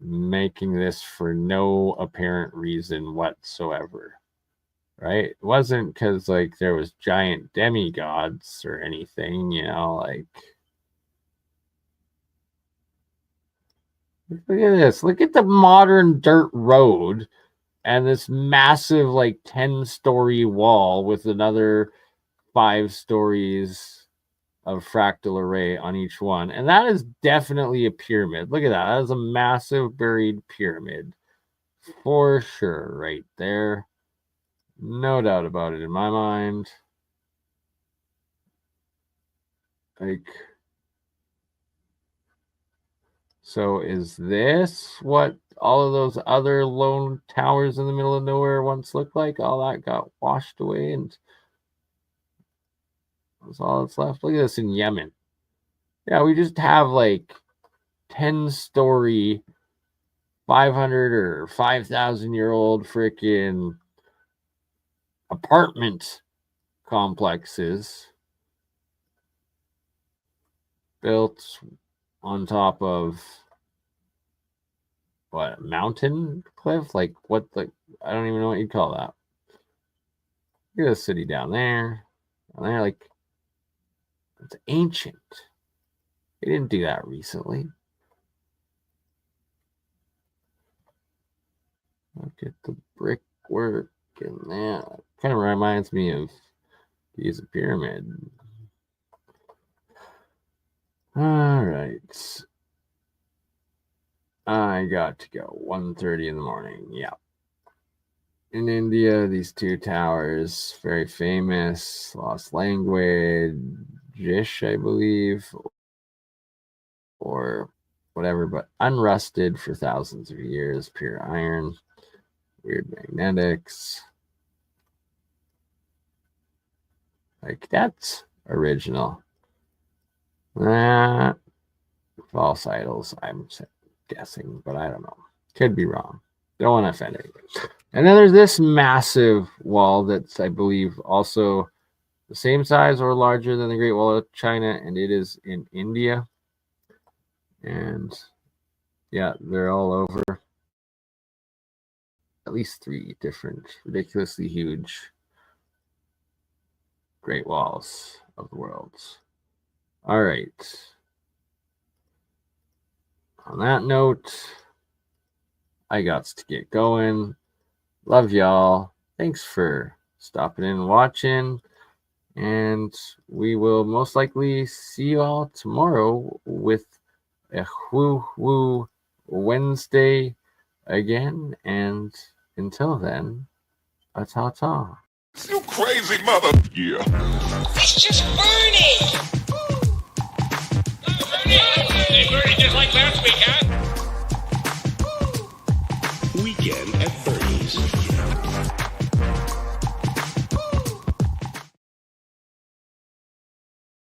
[SPEAKER 1] making this for no apparent reason whatsoever. Right? It wasn't because there was giant demigods or anything, like. Look at this. Look at the modern dirt road and this massive 10-story wall with another 5 stories of fractal array on each one. And that is definitely a pyramid. Look at that. That is a massive buried pyramid. For sure, right there. No doubt about it in my mind. So is this what all of those other lone towers in the middle of nowhere once looked like? All that got washed away and that's all that's left. Look at this in Yemen. Yeah, we just have 10-story, 500 or 5,000-year-old freaking apartment complexes built on top of what, a mountain cliff? I don't even know what you'd call that. Look at the city down there. It's ancient. They didn't do that recently. Look at the brickwork and that. Kind of reminds me of Giza Pyramid. All right. I got to go. 1:30 in the morning. Yeah. In India, these 2 towers, very famous, lost language, I believe, or whatever, but unrusted for thousands of years, pure iron, weird magnetics. That's original. False idols, I'm guessing, but I don't know. Could be wrong. Don't want to offend anybody. And then there's this massive wall that's, I believe, also the same size or larger than the Great Wall of China, and it is in India. And yeah, they're all over. At least 3 different ridiculously huge Great Walls of the world. All right. On that note, I got to get going. Love y'all. Thanks for stopping in and watching. And we will most likely see you all tomorrow with a Woo Woo Wednesday again. And until then, ta-ta.
[SPEAKER 3] You crazy mother. Yeah. It's just fun.